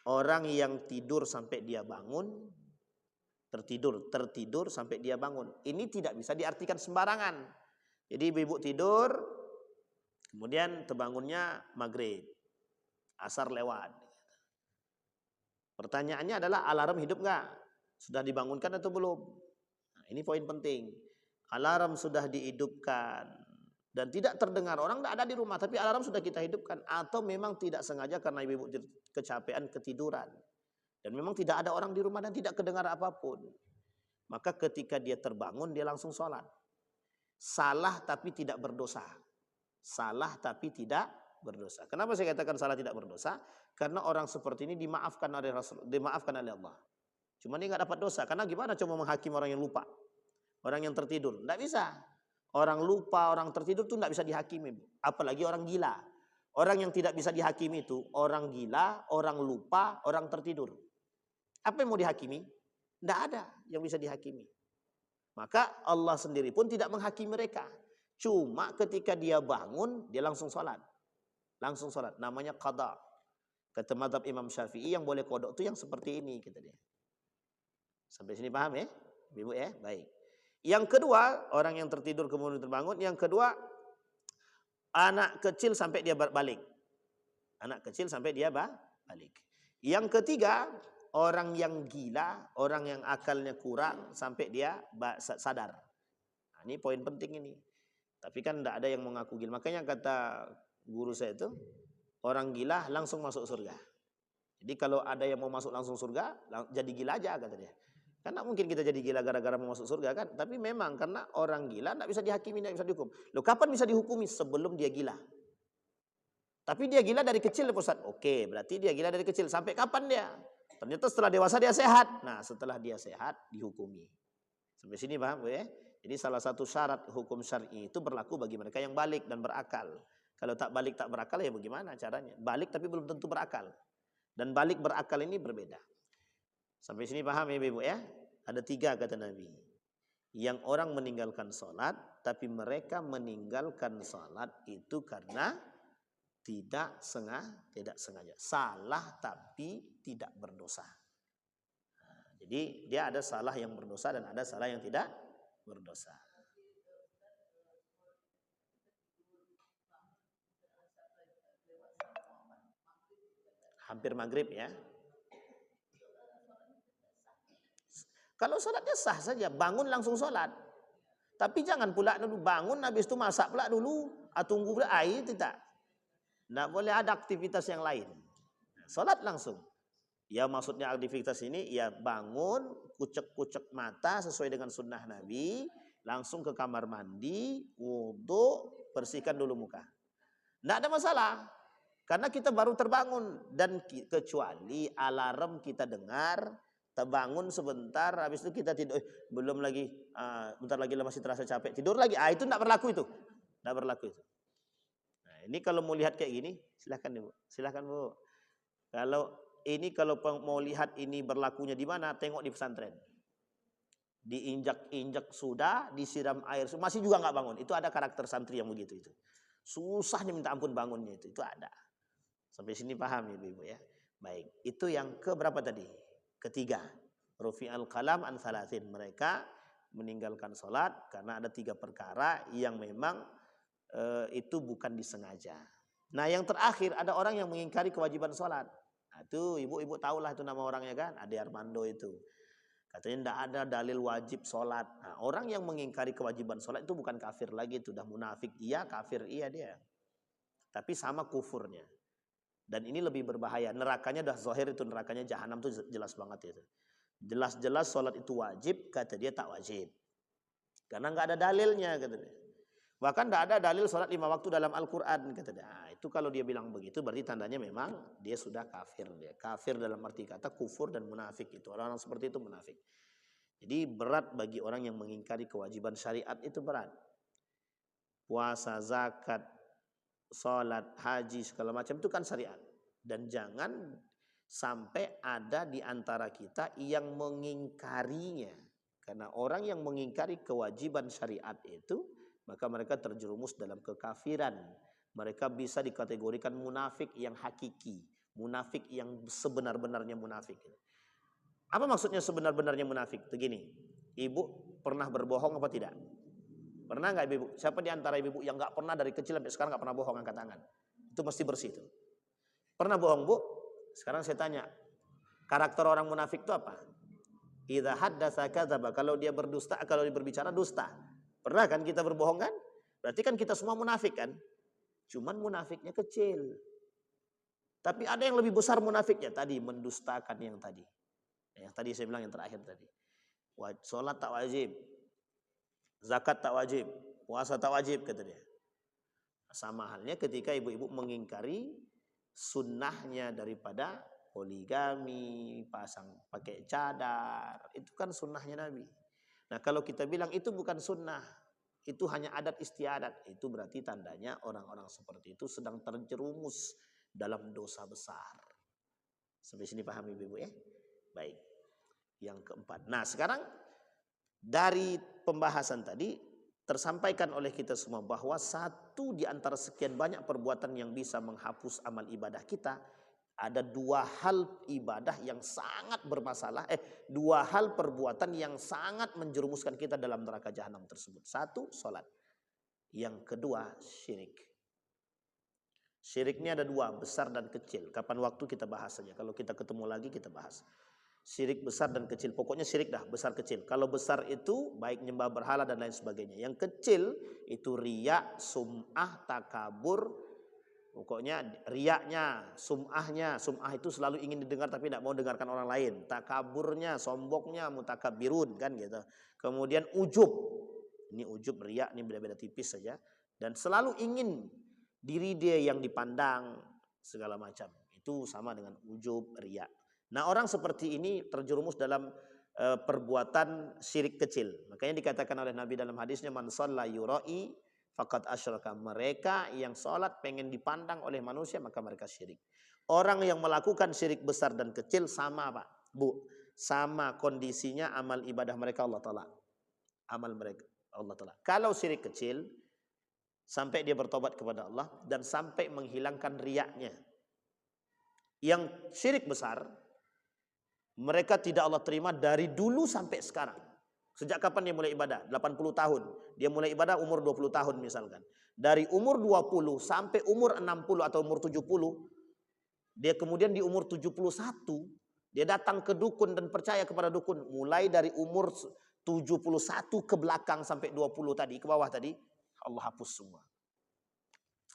orang yang tidur sampai dia bangun, tertidur sampai dia bangun. Ini tidak bisa diartikan sembarangan. Jadi ibu tidur, kemudian terbangunnya maghrib, asar lewat. Pertanyaannya adalah alarm hidup nggak? Sudah dibangunkan atau belum? Nah, ini poin penting. Alarm sudah dihidupkan dan tidak terdengar, orang tidak ada di rumah, tapi alarm sudah kita hidupkan. Atau memang tidak sengaja karena ibu kecapean, ketiduran. Dan memang tidak ada orang di rumah dan tidak kedengar apapun. Maka ketika dia terbangun, dia langsung sholat. Salah tapi tidak berdosa. Salah tapi tidak berdosa. Kenapa saya katakan salah tidak berdosa? Karena orang seperti ini dimaafkan oleh Rasul, dimaafkan oleh Allah. Cuma dia nggak dapat dosa. Karena gimana coba menghakimi orang yang lupa, orang yang tertidur? Nggak bisa. Orang lupa, orang tertidur tuh nggak bisa dihakimi. Apalagi orang gila. Orang yang tidak bisa dihakimi itu orang gila, orang lupa, orang tertidur. Apa yang mau dihakimi? Tidak ada yang bisa dihakimi. Maka Allah sendiri pun tidak menghakimi mereka. Cuma ketika dia bangun, dia langsung sholat. Langsung sholat. Namanya qada. Kata mazhab Imam Syafi'i yang boleh kodok itu yang seperti ini. Kata dia. Sampai sini paham ya? Ibu ya? Baik. Yang kedua, orang yang tertidur kemudian terbangun. Yang kedua, anak kecil sampai dia balik. Anak kecil sampai dia balik. Yang ketiga, orang yang gila, orang yang akalnya kurang sampai dia sadar. Nah, ini poin penting ini. Tapi kan tidak ada yang mengaku gila. Makanya kata guru saya itu, orang gila langsung masuk surga. Jadi kalau ada yang mau masuk langsung surga, jadi gila aja kata dia. Karena mungkin kita jadi gila gara-gara mau masuk surga kan. Tapi memang karena orang gila tidak bisa dihakimi, tidak bisa dihukum. Loh kapan bisa dihukumi? Sebelum dia gila. Tapi dia gila dari kecil Ustaz. Oke, berarti dia gila dari kecil. Sampai kapan dia? Ternyata setelah dewasa dia sehat. Nah setelah dia sehat dihukumi. Sampai sini paham ya? Jadi salah satu syarat hukum syar'i itu berlaku bagi mereka yang balik dan berakal. Kalau tak balik tak berakal ya bagaimana caranya? Balik tapi belum tentu berakal. Dan balik berakal ini berbeda. Sampai sini paham ya Ibu ya? Ada 3 kata Nabi. Yang orang meninggalkan sholat, tapi mereka meninggalkan sholat itu karena tidak sengaja. Salah tapi tidak berdosa. Nah, jadi dia ada salah yang berdosa dan ada salah yang tidak berdosa. Hampir maghrib ya. Kalau sholatnya sah saja, bangun langsung sholat. Tapi jangan pula dulu bangun habis itu masak pula dulu, tunggu pula air tidak. Tidak boleh ada aktivitas yang lain. Sholat langsung. Ya maksudnya aktivitas ini ya bangun, kucek-kucek mata sesuai dengan sunnah Nabi, langsung ke kamar mandi, wudhu, bersihkan dulu muka. Tidak ada masalah. Karena kita baru terbangun dan kecuali alarm kita dengar, terbangun sebentar, habis itu kita tidur, belum lagi, bentar lagi masih terasa capek, tidur lagi, itu tidak berlaku itu. Tidak berlaku itu. Nah, ini kalau mau lihat kayak gini, silahkan Bu. Silahkan Bu. Kalau mau lihat ini berlakunya di mana, tengok di pesantren. Diinjak-injak sudah, disiram air, masih juga nggak bangun. Itu ada karakter santri yang begitu itu. Susahnya minta ampun bangunnya itu ada. Sampai sini paham ya Ibu ya. Baik, itu yang keberapa tadi? Ketiga, rufi'al qalam an thalathin. Mereka meninggalkan sholat karena ada 3 perkara yang memang itu bukan disengaja. Nah yang terakhir ada orang yang mengingkari kewajiban sholat. Nah itu ibu tahulah itu nama orangnya kan, Ade Armando itu. Katanya tidak ada dalil wajib sholat. Nah orang yang mengingkari kewajiban sholat itu bukan kafir lagi, itu sudah munafik. Iya kafir, iya dia. Tapi sama kufurnya. Dan ini lebih berbahaya. Nerakanya dah zahir itu, nerakanya jahanam itu jelas banget itu. Jelas-jelas sholat itu wajib, kata dia tak wajib. Karena nggak ada dalilnya, kata dia. Bahkan tidak ada dalil sholat 5 waktu dalam Al-Quran, kata dia. Nah, itu kalau dia bilang begitu, berarti tandanya memang dia sudah kafir. Dia kafir dalam arti kata kufur dan munafik itu. Orang-orang seperti itu munafik. Jadi berat bagi orang yang mengingkari kewajiban syariat, itu berat. Puasa, zakat, salat, haji, segala macam itu kan syariat. Dan jangan sampai ada di antara kita yang mengingkarinya. Karena orang yang mengingkari kewajiban syariat itu, maka mereka terjerumus dalam kekafiran. Mereka bisa dikategorikan munafik yang hakiki, munafik yang sebenar-benarnya munafik. Apa maksudnya sebenar-benarnya munafik? Begini, ibu pernah berbohong apa tidak? Pernah nggak ibu? Siapa di antara ibu yang nggak pernah dari kecil sampai sekarang nggak pernah bohong, angkat tangan? Itu mesti bersih itu. Pernah bohong bu? Sekarang saya tanya, karakter orang munafik itu apa? Idza haddatsa kadzaba, kalau dia berdusta, kalau dia berbicara dusta. Pernah kan kita berbohong kan? Berarti kan kita semua munafik kan? Cuman munafiknya kecil. Tapi ada yang lebih besar munafiknya tadi, mendustakan yang tadi. Yang tadi saya bilang yang terakhir tadi. Salat tak wajib, zakat tak wajib, puasa tak wajib kata dia. Sama halnya ketika ibu-ibu mengingkari sunnahnya daripada poligami, pasang pakai cadar, itu kan sunnahnya Nabi. Nah kalau kita bilang itu bukan sunnah, itu hanya adat istiadat, itu berarti tandanya orang-orang seperti itu sedang terjerumus dalam dosa besar. Sampai sini paham ibu-ibu ya? Baik. Yang keempat. Nah sekarang dari pembahasan tadi tersampaikan oleh kita semua bahwa satu di antara sekian banyak perbuatan yang bisa menghapus amal ibadah kita, ada dua hal ibadah yang sangat bermasalah, dua hal perbuatan yang sangat menjerumuskan kita dalam neraka jahanam tersebut. Satu, sholat. Yang kedua, syirik. Syirik ini ada dua, besar dan kecil. Kapan waktu kita bahas saja. Kalau kita ketemu lagi kita bahas. Syirik besar dan kecil. Pokoknya syirik dah, besar kecil. Kalau besar itu baik nyembah berhala dan lain sebagainya. Yang kecil itu riya, sum'ah, takabur. Pokoknya riyaknya, sum'ahnya. Sum'ah itu selalu ingin didengar tapi tidak mau dengarkan orang lain. Takaburnya, sombongnya, mutakabirun kan gitu. Kemudian ujub. Ini ujub, riyak, ini beda-beda tipis saja. Dan selalu ingin diri dia yang dipandang segala macam. Itu sama dengan ujub, riyak. Nah orang seperti ini terjerumus dalam perbuatan syirik kecil. Makanya dikatakan oleh Nabi dalam hadisnya, man shalla yura'i faqad asyraka. Mereka yang sholat pengen dipandang oleh manusia maka mereka syirik. Orang yang melakukan syirik besar dan kecil sama Pak, Bu, sama kondisinya amal ibadah mereka Allah Ta'ala. Amal mereka Allah Ta'ala. Kalau syirik kecil sampai dia bertobat kepada Allah dan sampai menghilangkan riyaknya. Yang syirik besar mereka tidak Allah terima dari dulu sampai sekarang. Sejak kapan dia mulai ibadah? 80 tahun. Dia mulai ibadah umur 20 tahun misalkan. Dari umur 20 sampai umur 60 atau umur 70, dia kemudian di umur 71, dia datang ke dukun dan percaya kepada dukun. Mulai dari umur 71 ke belakang sampai 20 tadi, ke bawah tadi, Allah hapus semua.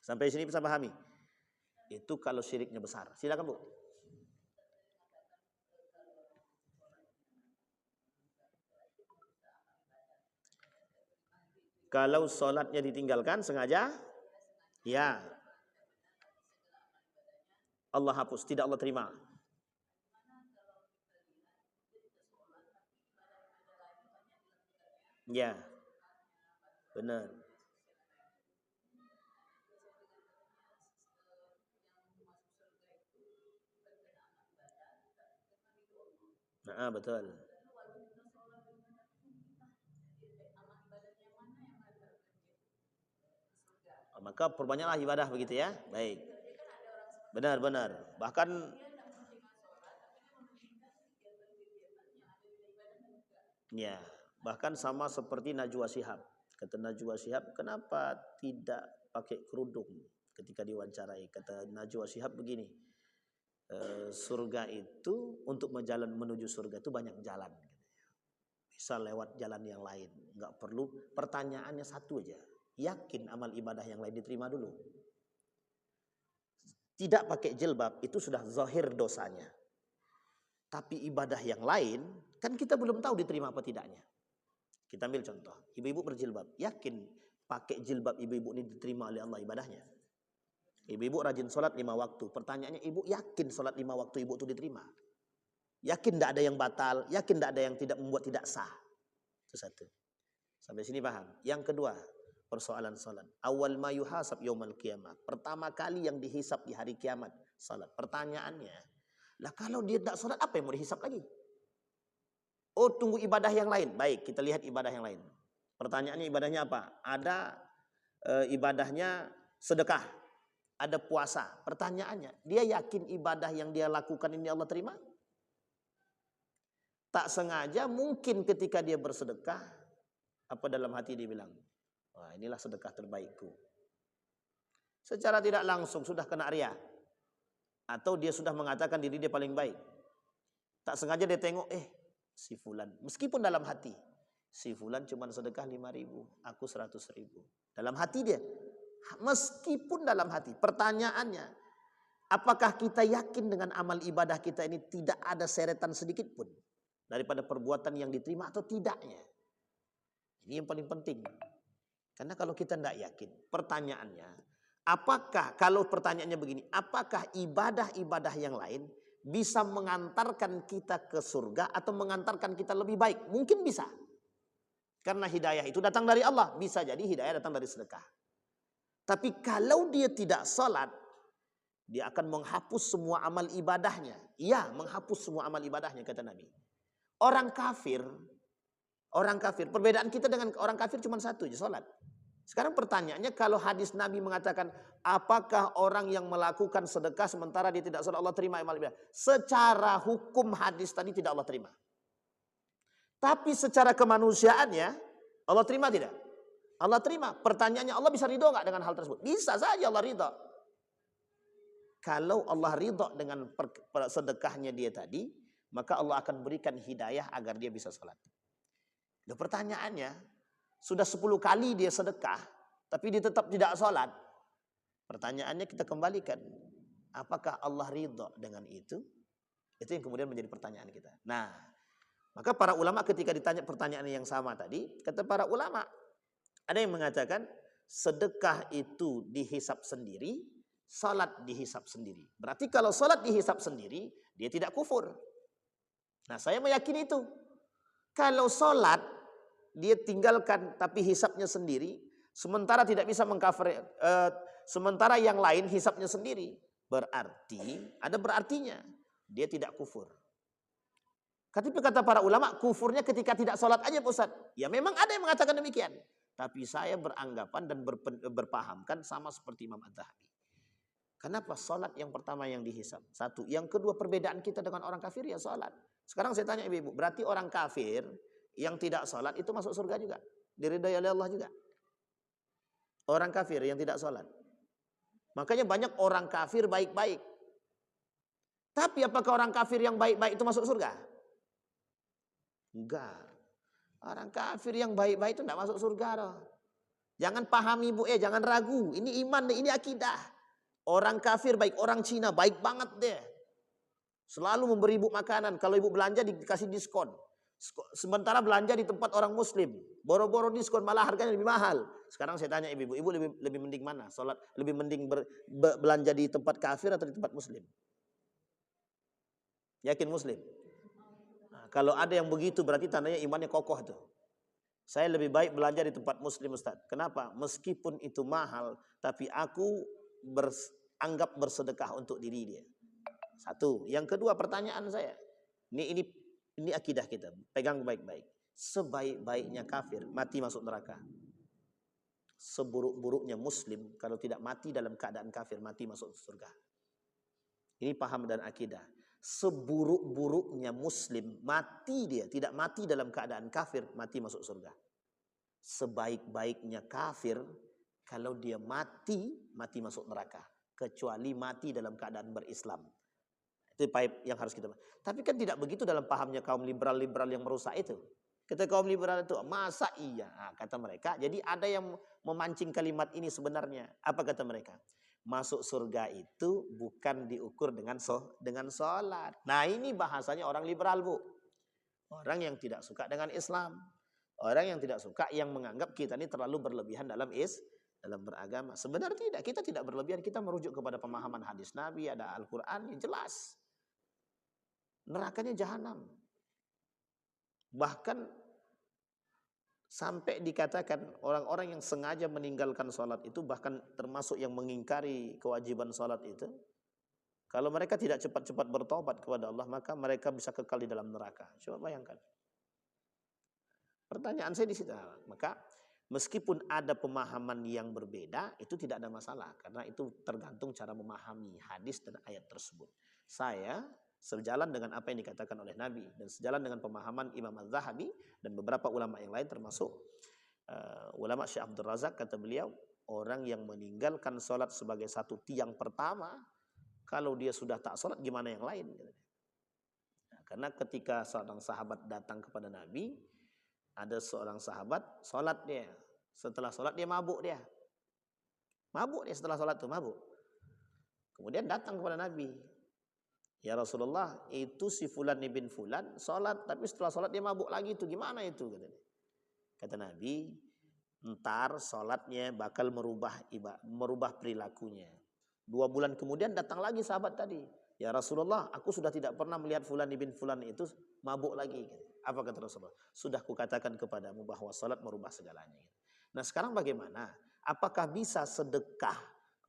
Sampai sini bisa pahami? Itu kalau syiriknya besar. Silakan Bu. Kalau sholatnya ditinggalkan sengaja, ya Allah hapus, tidak Allah terima. Ya, benar. Nah, betul. Maka perbanyaklah ibadah begitu ya. Baik. Benar-benar. Bahkan ya, bahkan sama seperti Najwa Shihab. Kata Najwa Shihab, kenapa tidak pakai kerudung ketika diwawancarai? Kata Najwa Shihab begini, surga itu untuk menuju surga itu banyak jalan. Bisa lewat jalan yang lain, nggak perlu. Pertanyaannya satu aja, yakin amal ibadah yang lain diterima dulu? Tidak pakai jilbab itu sudah zahir dosanya. Tapi ibadah yang lain kan kita belum tahu diterima apa tidaknya. Kita ambil contoh, ibu-ibu berjilbab, yakin pakai jilbab ibu-ibu ini diterima oleh Allah ibadahnya? Ibu-ibu rajin sholat 5 waktu. Pertanyaannya, ibu yakin sholat 5 waktu ibu itu diterima? Yakin tidak ada yang batal, yakin tidak ada yang tidak membuat tidak sah. Itu satu. Sampai sini paham. Yang kedua, persoalan salat. Awal ma yuhasab yaumal qiyamah. Pertama kali yang dihisab di hari kiamat, salat. Pertanyaannya, lah kalau dia tidak salat, apa yang mau dihisab lagi? Oh, tunggu ibadah yang lain. Baik, kita lihat ibadah yang lain. Pertanyaannya ibadahnya apa? Ada ibadahnya sedekah, ada puasa. Pertanyaannya, dia yakin ibadah yang dia lakukan ini Allah terima? Tak sengaja mungkin ketika dia bersedekah, apa dalam hati dia bilang, wah inilah sedekah terbaikku. Secara tidak langsung sudah kena riya. Atau dia sudah mengatakan diri dia paling baik. Tak sengaja dia tengok, si fulan. Meskipun dalam hati, si fulan cuma sedekah 5.000, aku 100.000. Dalam hati dia. Meskipun dalam hati. Pertanyaannya, apakah kita yakin dengan amal ibadah kita ini tidak ada seretan sedikit pun daripada perbuatan yang diterima atau tidaknya? Ini yang paling penting. Karena kalau kita tidak yakin, pertanyaannya, apakah, kalau pertanyaannya begini, apakah ibadah-ibadah yang lain bisa mengantarkan kita ke surga atau mengantarkan kita lebih baik? Mungkin bisa. Karena hidayah itu datang dari Allah. Bisa jadi hidayah datang dari sedekah. Tapi kalau dia tidak salat, dia akan menghapus semua amal ibadahnya. Iya, menghapus semua amal ibadahnya, kata Nabi. Orang kafir, perbedaan kita dengan orang kafir cuma satu, salat. Sekarang pertanyaannya, kalau hadis Nabi mengatakan, apakah orang yang melakukan sedekah sementara dia tidak salat Allah terima amal ibadah? Secara hukum hadis tadi tidak Allah terima. Tapi secara kemanusiaannya, Allah terima tidak? Allah terima. Pertanyaannya, Allah bisa ridho nggak dengan hal tersebut? Bisa saja Allah ridho. Kalau Allah ridho dengan sedekahnya dia tadi, maka Allah akan berikan hidayah agar dia bisa salat. Nah, pertanyaannya, sudah 10 kali dia sedekah, tapi dia tetap tidak salat. Pertanyaannya kita kembalikan, apakah Allah ridho dengan itu? Itu yang kemudian menjadi pertanyaan kita. Nah, maka para ulama ketika ditanya pertanyaan yang sama tadi, kata para ulama, ada yang mengatakan sedekah itu dihisap sendiri, salat dihisap sendiri. Berarti kalau salat dihisap sendiri, dia tidak kufur. Nah, saya meyakini itu. Kalau salat dia tinggalkan tapi hisapnya sendiri, sementara tidak bisa mengcover, sementara yang lain hisapnya sendiri, berarti ada berartinya dia tidak kufur. Tapi kata para ulama, kufurnya ketika tidak salat aja, Pak Ustaz. Ya memang ada yang mengatakan demikian. Tapi saya beranggapan dan berpahamkan sama seperti Imam Az-Zahabi. Kenapa salat yang pertama yang dihisab? Satu. Yang kedua, perbedaan kita dengan orang kafir ya salat. Sekarang saya tanya ibu-ibu, berarti orang kafir yang tidak salat itu masuk surga juga? Diridhai oleh Allah juga? Orang kafir yang tidak salat. Makanya banyak orang kafir baik-baik. Tapi apakah orang kafir yang baik-baik itu masuk surga? Enggak. Orang kafir yang baik-baik itu tidak masuk surga loh. Jangan pahami ibu, jangan ragu. Ini iman, ini akidah. Orang kafir baik, orang Cina baik banget deh. Selalu memberi ibu makanan. Kalau ibu belanja dikasih diskon. Sementara belanja di tempat orang muslim, boro-boro diskon, malah harganya lebih mahal. Sekarang saya tanya ibu lebih mending mana? Salat lebih mending belanja di tempat kafir atau di tempat muslim? Yakin muslim? Nah, kalau ada yang begitu berarti tandanya imannya kokoh tuh. Saya lebih baik belanja di tempat muslim, Ustaz. Kenapa? Meskipun itu mahal, tapi aku anggap bersedekah untuk diri dia. Satu. Yang kedua, pertanyaan saya. Ini akidah kita. Pegang baik-baik. Sebaik-baiknya kafir mati masuk neraka. Seburuk-buruknya muslim kalau tidak mati dalam keadaan kafir mati masuk surga. Ini paham dan akidah. Seburuk-buruknya muslim mati dia, tidak mati dalam keadaan kafir, mati masuk surga. Sebaik-baiknya kafir kalau dia mati masuk neraka, kecuali mati dalam keadaan berislam. Itu yang harus kita. Tapi kan tidak begitu dalam pahamnya kaum liberal-liberal yang merusak itu. Kata kaum liberal itu, masa iya? Nah, kata mereka. Jadi ada yang memancing kalimat ini sebenarnya. Apa kata mereka? Masuk surga itu bukan diukur dengan sholat. Nah, ini bahasanya orang liberal, Bu. Orang yang tidak suka dengan Islam. Orang yang tidak suka, yang menganggap kita ini terlalu berlebihan dalam beragama. Sebenarnya tidak, kita tidak berlebihan. Kita merujuk kepada pemahaman hadis Nabi, ada Al-Quran yang jelas. nerakanya jahanam. Bahkan sampai dikatakan orang-orang yang sengaja meninggalkan sholat itu, bahkan termasuk yang mengingkari kewajiban sholat itu, kalau mereka tidak cepat-cepat bertobat kepada Allah, maka mereka bisa kekal di dalam neraka. Coba bayangkan. Pertanyaan saya di situ. Maka meskipun ada pemahaman yang berbeda, itu tidak ada masalah. Karena itu tergantung cara memahami hadis dan ayat tersebut. Saya sejalan dengan apa yang dikatakan oleh Nabi dan sejalan dengan pemahaman Imam Az-Zahabi dan beberapa ulama yang lain, termasuk ulama Syekh Abdul Razak, kata beliau, orang yang meninggalkan sholat sebagai satu tiang pertama, kalau dia sudah tak sholat gimana yang lain? Nah, karena ketika seorang sahabat datang kepada Nabi, ada seorang sahabat sholat dia, setelah sholat dia mabuk dia setelah sholat tuh mabuk. Kemudian datang kepada Nabi, ya Rasulullah, itu si Fulan ibn Fulan sholat, tapi setelah sholat dia mabuk lagi, itu gimana itu? Kata Nabi, ntar sholatnya bakal merubah perilakunya. 2 bulan kemudian datang lagi sahabat tadi, ya Rasulullah, aku sudah tidak pernah melihat Fulan ibn Fulan itu mabuk lagi. Apa kata Rasulullah? Sudah kukatakan kepadamu bahwa sholat merubah segalanya. Nah sekarang bagaimana? Apakah bisa sedekah,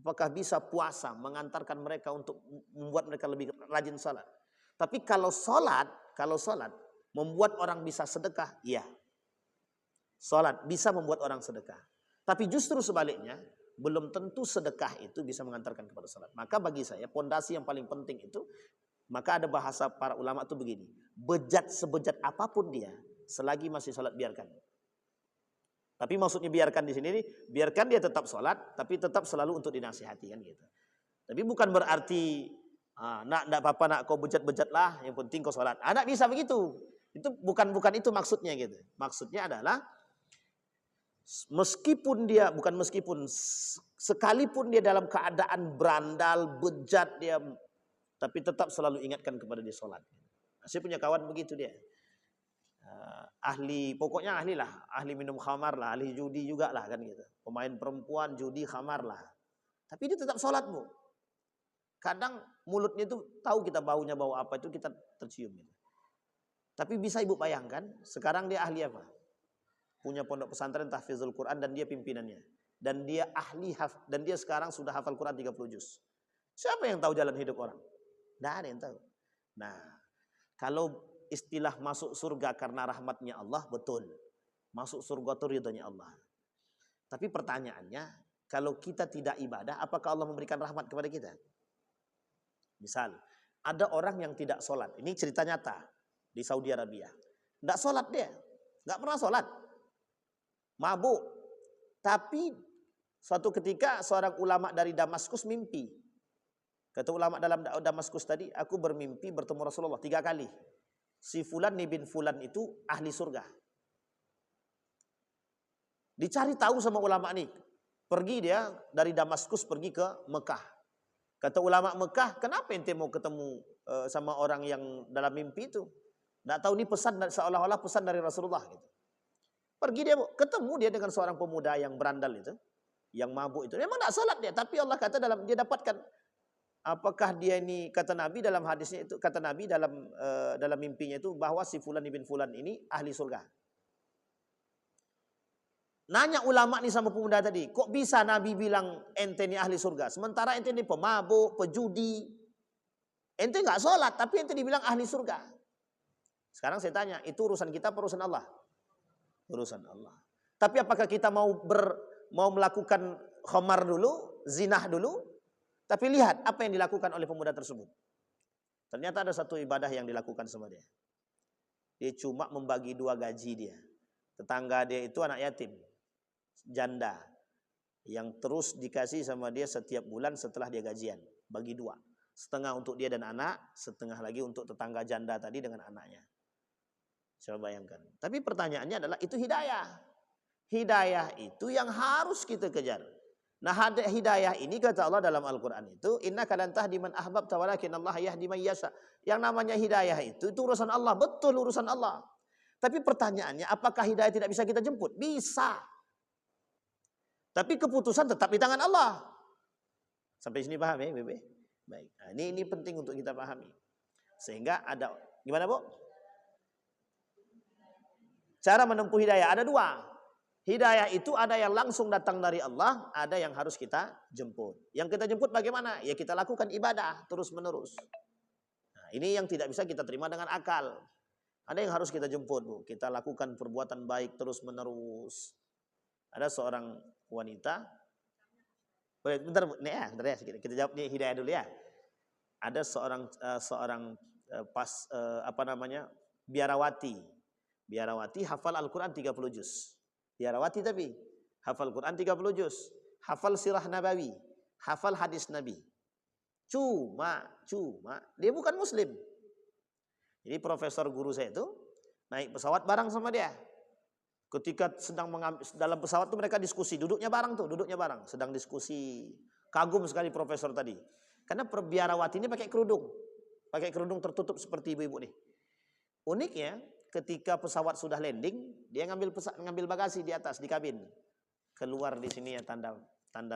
apakah bisa puasa mengantarkan mereka untuk membuat mereka lebih rajin sholat? Tapi kalau sholat membuat orang bisa sedekah, iya. Sholat bisa membuat orang sedekah. Tapi justru sebaliknya, belum tentu sedekah itu bisa mengantarkan kepada sholat. Maka bagi saya, pondasi yang paling penting itu, maka ada bahasa para ulama itu begini, bejat sebejat apapun dia, selagi masih sholat biarkan. Tapi maksudnya biarkan di sini, biarkan dia tetap sholat, tapi tetap selalu untuk dinasihati kan gitu. Tapi bukan berarti, nak tidak apa-apa nak kau bejat-bejat lah, yang penting kau sholat. Nak bisa begitu. Itu bukan itu maksudnya gitu. Maksudnya adalah sekalipun dia dalam keadaan berandal, bejat dia, tapi tetap selalu ingatkan kepada dia sholat. Nah, saya punya kawan begitu dia, pokoknya ahli minum khamar lah, ahli judi juga lah kan gitu, pemain perempuan, judi, khamar lah, tapi dia tetap sholat bu. Kadang mulutnya itu tahu kita baunya bau apa itu kita tercium gitu. Tapi bisa ibu bayangkan sekarang dia ahli apa? Punya pondok pesantren tahfizul Quran dan dia pimpinannya. Dan dia dan dia sekarang sudah hafal Quran 30 juz. Siapa yang tahu jalan hidup orang? Tidak ada yang tahu. Nah, kalau istilah masuk surga karena rahmatnya Allah, betul. Masuk surga itu ridhonya Allah. Tapi pertanyaannya, kalau kita tidak ibadah, apakah Allah memberikan rahmat kepada kita? Misal, ada orang yang tidak sholat. Ini cerita nyata di Saudi Arabia. Tidak sholat dia. Tidak pernah sholat. Mabuk. Tapi suatu ketika seorang ulama dari Damaskus mimpi. Kata ulama dalam Damaskus tadi, aku bermimpi bertemu Rasulullah 3 kali. Si Fulan bin Fulan itu ahli surga. Dicari tahu sama ulama nih. Pergi dia dari Damaskus pergi ke Mekah. Kata ulama Mekah, kenapa ente mau ketemu sama orang yang dalam mimpi itu? Nggak tahu ini pesan, seolah-olah pesan dari Rasulullah gitu. Pergi dia, ketemu dia dengan seorang pemuda yang berandal itu, yang mabuk itu. Memang tidak salat dia, tapi Allah kata dia dapatkan. Apakah dia ini, kata Nabi dalam hadisnya itu, kata Nabi dalam mimpinya itu bahwa si Fulan bin Fulan ini ahli surga. Nanya ulama nih sama pemuda tadi, kok bisa Nabi bilang ente ini ahli surga, sementara ente ini pemabuk, pejudi, ente nggak sholat, tapi ente dibilang ahli surga. Sekarang saya tanya, itu urusan kita apa urusan Allah? Urusan Allah. Tapi apakah kita mau melakukan khamar dulu, zinah dulu? Tapi lihat apa yang dilakukan oleh pemuda tersebut. Ternyata ada satu ibadah yang dilakukan sama dia. Dia cuma membagi 2 gaji dia. Tetangga dia itu anak yatim, janda, yang terus dikasih sama dia setiap bulan setelah dia gajian. Bagi 2. Setengah untuk dia dan anak, setengah lagi untuk tetangga janda tadi dengan anaknya. Coba bayangkan. Tapi pertanyaannya adalah itu hidayah. Hidayah itu yang harus kita kejar. Nah, hidayah ini kata Allah dalam Al-Quran itu, innaka lan tahdi man ahbabta walakin Allah yahdi man yasha. Yang namanya hidayah itu urusan Allah, betul urusan Allah. Tapi pertanyaannya, apakah hidayah tidak bisa kita jemput? Bisa. Tapi keputusan tetap di tangan Allah. Sampai sini paham ya, Bebe? Baik. Nah, ini penting untuk kita pahami. Sehingga ada Gimana, Bu? Cara menempuh hidayah ada dua. Hidayah itu ada yang langsung datang dari Allah, ada yang harus kita jemput. Yang kita jemput bagaimana? Ya kita lakukan ibadah terus-menerus. Nah, ini yang tidak bisa kita terima dengan akal. Ada yang harus kita jemput, Bu. Kita lakukan perbuatan baik terus-menerus. Ada seorang wanita. Bentar, Bu. Nih ya, bentar ya. Kita jawab nih hidayah dulu ya. Ada seorang biarawati. Biarawati hafal Al-Quran 30 juz. Biarawati tapi hafal Quran 30 juz. Hafal sirah Nabawi. Hafal hadis Nabi. Cuma dia bukan muslim. Jadi profesor guru saya itu naik pesawat bareng sama dia. Ketika sedang dalam pesawat itu mereka diskusi, duduknya bareng, sedang diskusi. Kagum sekali profesor tadi. Karena biarawati ini pakai kerudung tertutup seperti ibu-ibu nih. Uniknya, ketika pesawat sudah landing, dia ngambil bagasi di atas di kabin. Keluar di sini ya tanda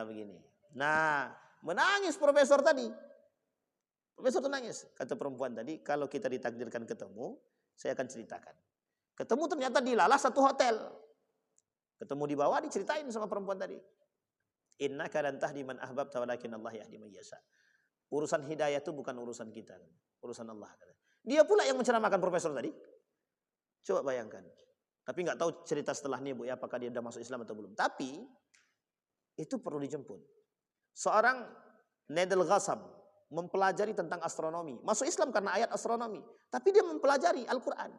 begini. Nah, menangis profesor tadi. Profesor itu nangis. Kata perempuan tadi, kalau kita ditakdirkan ketemu, saya akan ceritakan. Ketemu ternyata di satu hotel. Ketemu di bawah diceritain sama perempuan tadi. Innaka lan tahdi man ahbabta walakin Allah yahdi man yasha. Urusan hidayah itu bukan urusan kita, urusan Allah. Dia pula yang menceramahkan profesor tadi. Coba bayangkan. Tapi nggak tahu cerita setelahnya, Bu, ya, apakah dia sudah masuk Islam atau belum. Tapi itu perlu dijemput. Seorang Nadal Ghassam mempelajari tentang astronomi. Masuk Islam karena ayat astronomi. Tapi dia mempelajari Al-Quran.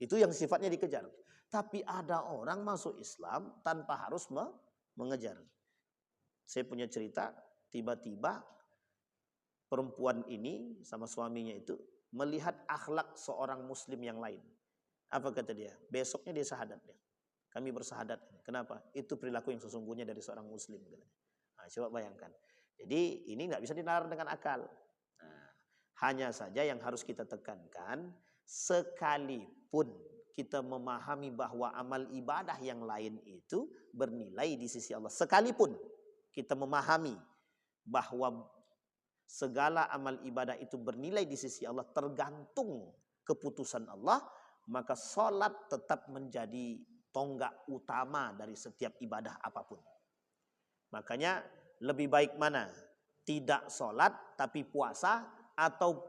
Itu yang sifatnya dikejar. Tapi ada orang masuk Islam tanpa harus mengejar. Saya punya cerita, tiba-tiba perempuan ini sama suaminya itu melihat akhlak seorang muslim yang lain. Apa kata dia? Besoknya dia syahadat dia. Kami bersahadat. Kenapa? Itu perilaku yang sesungguhnya dari seorang muslim. Nah, coba bayangkan. Jadi ini nggak bisa dinalar dengan akal. Nah, hanya saja yang harus kita tekankan, sekalipun kita memahami bahwa amal ibadah yang lain itu bernilai di sisi Allah. Sekalipun kita memahami bahwa segala amal ibadah itu bernilai di sisi Allah tergantung keputusan Allah, maka sholat tetap menjadi tonggak utama dari setiap ibadah apapun. Makanya lebih baik mana? Tidak sholat tapi puasa, atau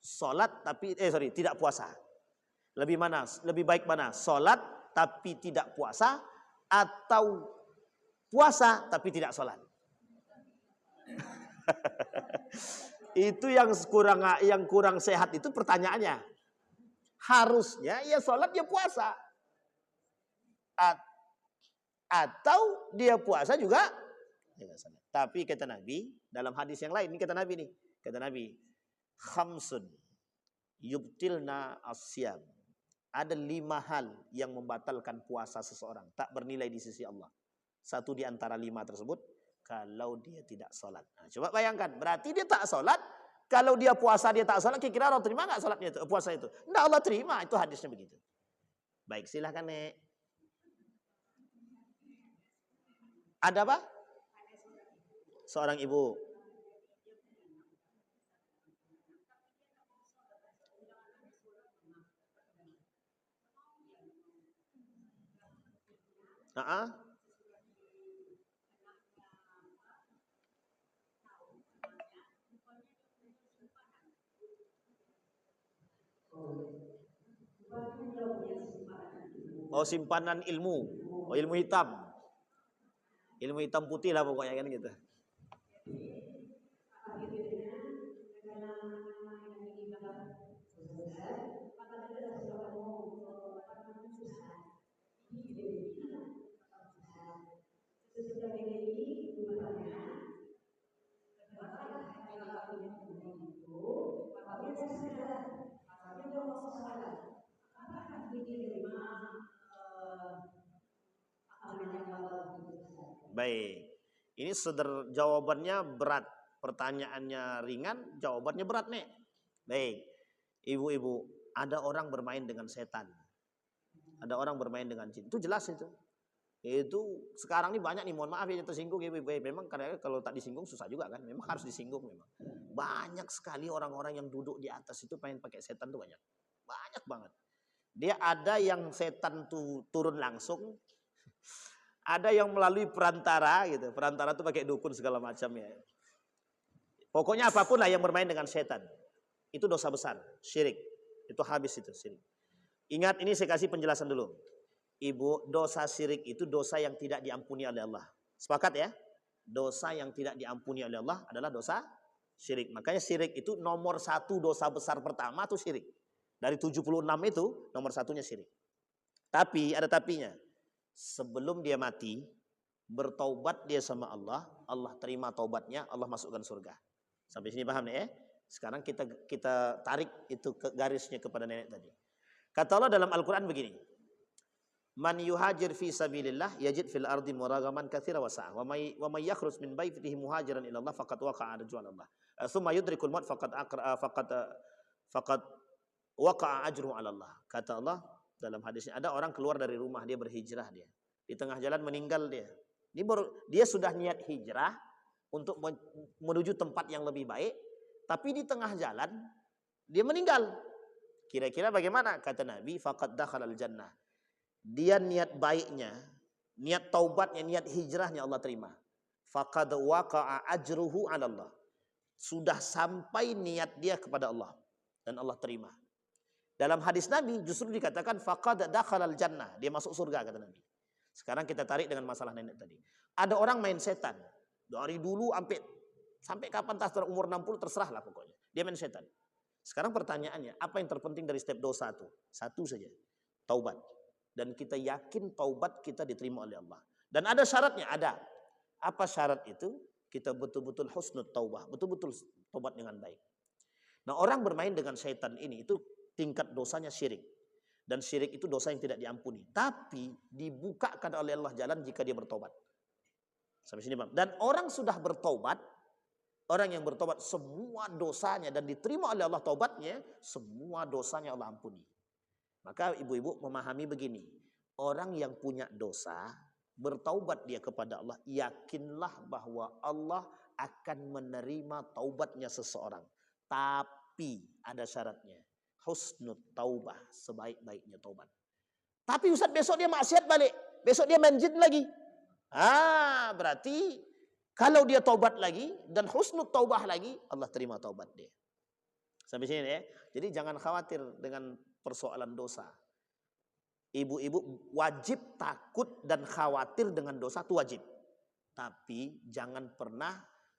sholat tapi tidak puasa. Lebih baik mana? Sholat tapi tidak puasa, atau puasa tapi tidak sholat. Itu yang kurang sehat itu pertanyaannya. Harusnya ya sholat ya puasa, atau dia puasa juga. Tapi kata Nabi dalam hadis yang lain, ini kata Nabi, khamsun yubtilna asyam. Ada 5 hal yang membatalkan puasa seseorang, tak bernilai di sisi Allah. Satu di antara 5 tersebut, kalau dia tidak sholat. Nah, coba bayangkan, berarti dia tak sholat. Kalau dia puasa dia tak sholat, kira-kira Allah terima nggak sholatnya itu, puasa itu? Nggak, Allah terima, itu hadisnya begitu. Baik, silahkan Nek. Ada apa? Seorang ibu. Oh, simpanan ilmu. Oh, ilmu hitam. Ilmu hitam putih lah pokoknya kan gitu. Baik. Ini jawabannya berat. Pertanyaannya ringan, jawabannya berat nih. Baik. Ibu-ibu, ada orang bermain dengan setan. Ada orang bermain dengan jin. Itu jelas itu. Itu sekarang ini banyak nih, mohon maaf ya tersinggung ibu-ibu. Memang kadang kalau tak disinggung susah juga kan. Memang harus disinggung memang. Banyak sekali orang-orang yang duduk di atas itu pengen pakai setan tuh banyak. banget. Dia ada yang setan tuh turun langsung, ada yang melalui perantara gitu. Perantara tuh pakai dukun segala macam ya. Pokoknya apapun lah yang bermain dengan setan. Itu dosa besar, syirik. Itu habis itu syirik. Ingat ini saya kasih penjelasan dulu. Ibu, dosa syirik itu dosa yang tidak diampuni oleh Allah. Sepakat ya? Dosa yang tidak diampuni oleh Allah adalah dosa syirik. Makanya syirik itu nomor 1 dosa besar pertama itu syirik. Dari 76 itu nomor 1-nya syirik. Tapi ada tapinya. Sebelum dia mati, bertaubat dia sama Allah, Allah terima taubatnya, Allah masukkan surga. Sampai sini paham nih ya? Sekarang kita tarik itu ke garisnya kepada nenek tadi. Kata Allah dalam Al-Quran begini. Man yuhajir fi sabilillah yajid fil ardi muragaman katsira wa sa'ah. Wa may yakhruj min baitihi muhajiran ila Allah faqad waqa'a ajruhu 'ala Allah. Tsumma yudrikul maut faqad waqa'a ajruhu 'ala Allah. Kata Allah dalam hadisnya, ada orang keluar dari rumah, dia berhijrah dia. Di tengah jalan meninggal dia. Dia sudah niat hijrah untuk menuju tempat yang lebih baik, tapi di tengah jalan dia meninggal. Kira-kira bagaimana? Kata Nabi, faqad dakhalal jannah. Dia niat baiknya, niat taubatnya, niat hijrahnya Allah terima. Faqad waqa'a ajruhu 'ala Allah. Sudah sampai niat dia kepada Allah dan Allah terima. Dalam hadis Nabi justru dikatakan faqad dakhalal jannah, dia masuk surga kata Nabi. Sekarang kita tarik dengan masalah nenek tadi. Ada orang main setan. Dari dulu sampai kapan tas umur 60 terserah lah pokoknya. Dia main setan. Sekarang pertanyaannya, apa yang terpenting dari setiap dosa itu? Satu saja, taubat. Dan kita yakin taubat kita diterima oleh Allah. Dan ada syaratnya, ada. Apa syarat itu? Kita betul-betul husnul taubah, betul-betul taubat dengan baik. Nah, orang bermain dengan setan ini itu tingkat dosanya syirik. Dan syirik itu dosa yang tidak diampuni. Tapi dibukakan oleh Allah jalan jika dia bertobat. Sampai sini Bang. Dan orang sudah bertobat, orang yang bertobat semua dosanya dan diterima oleh Allah taubatnya, semua dosanya Allah ampuni. Maka ibu-ibu memahami begini, orang yang punya dosa, bertaubat dia kepada Allah, yakinlah bahwa Allah akan menerima taubatnya seseorang. Tapi ada syaratnya, husnul taubah, sebaik-baiknya taubat. Tapi Ustaz besok dia maksiat balik, besok dia main jin lagi. Berarti kalau dia taubat lagi dan husnul taubah lagi, Allah terima taubat dia. Sampai sini ya. Jadi jangan khawatir dengan persoalan dosa. Ibu-ibu wajib takut dan khawatir dengan dosa itu wajib. Tapi jangan pernah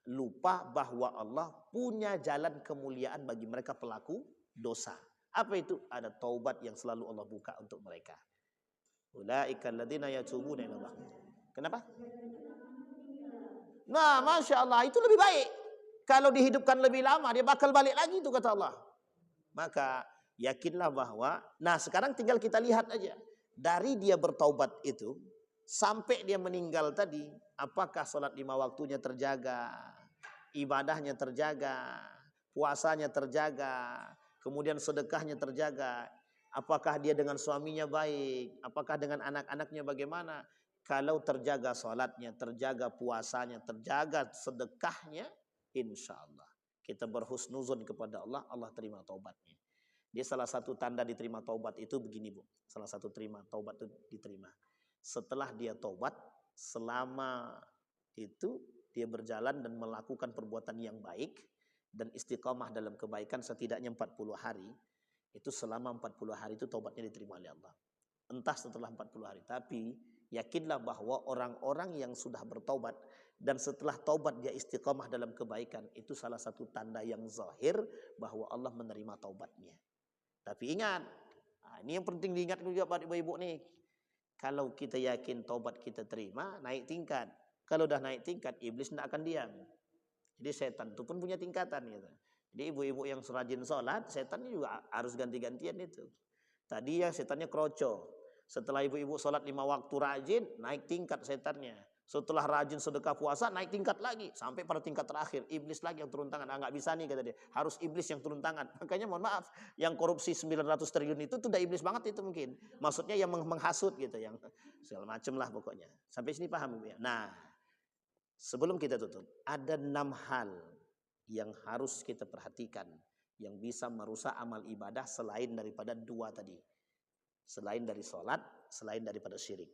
lupa bahwa Allah punya jalan kemuliaan bagi mereka pelaku dosa. Apa itu? Ada taubat yang selalu Allah buka untuk mereka. Ulaika alladzina yatubuna ila Allah. Kenapa? Nah, Masya Allah, itu lebih baik. Kalau dihidupkan lebih lama, dia bakal balik lagi itu kata Allah. Maka yakinlah bahwa, nah sekarang tinggal kita lihat aja. Dari dia bertaubat itu, sampai dia meninggal tadi, apakah sholat 5 waktunya terjaga, ibadahnya terjaga, puasanya terjaga, kemudian sedekahnya terjaga, apakah dia dengan suaminya baik, apakah dengan anak-anaknya bagaimana. Kalau terjaga sholatnya, terjaga puasanya, terjaga sedekahnya, insya Allah kita berhusnuzon kepada Allah, Allah terima taubatnya. Dia salah satu tanda diterima taubat itu begini Bu. Salah satu terima taubat itu diterima. Setelah dia taubat, selama itu dia berjalan dan melakukan perbuatan yang baik dan istiqamah dalam kebaikan setidaknya 40 hari. Itu selama 40 hari itu taubatnya diterima oleh Allah. Entah setelah 40 hari. Tapi yakinlah bahwa orang-orang yang sudah bertaubat dan setelah taubat dia istiqamah dalam kebaikan, itu salah satu tanda yang zahir bahwa Allah menerima taubatnya. Tapi ingat, ini yang penting diingat juga Pak Ibu-ibu nih. Kalau kita yakin taubat kita terima, naik tingkat. Kalau udah naik tingkat, iblis tidak akan diam. Jadi setan itu pun punya tingkatan gitu. Jadi ibu-ibu yang rajin sholat, setan juga harus ganti-gantian itu. Tadi ya setannya kroco. Setelah ibu-ibu sholat 5 waktu rajin, naik tingkat setannya. Setelah rajin sedekah puasa, naik tingkat lagi. Sampai pada tingkat terakhir, iblis lagi yang turun tangan. Nggak bisa nih kata dia, harus iblis yang turun tangan. Makanya mohon maaf, yang korupsi 900 triliun itu udah iblis banget itu mungkin. Maksudnya yang menghasut gitu, yang segala macem lah pokoknya. Sampai sini paham ya? Nah, sebelum kita tutup, ada 6 hal yang harus kita perhatikan yang bisa merusak amal ibadah selain daripada dua tadi. Selain dari sholat, selain daripada syirik.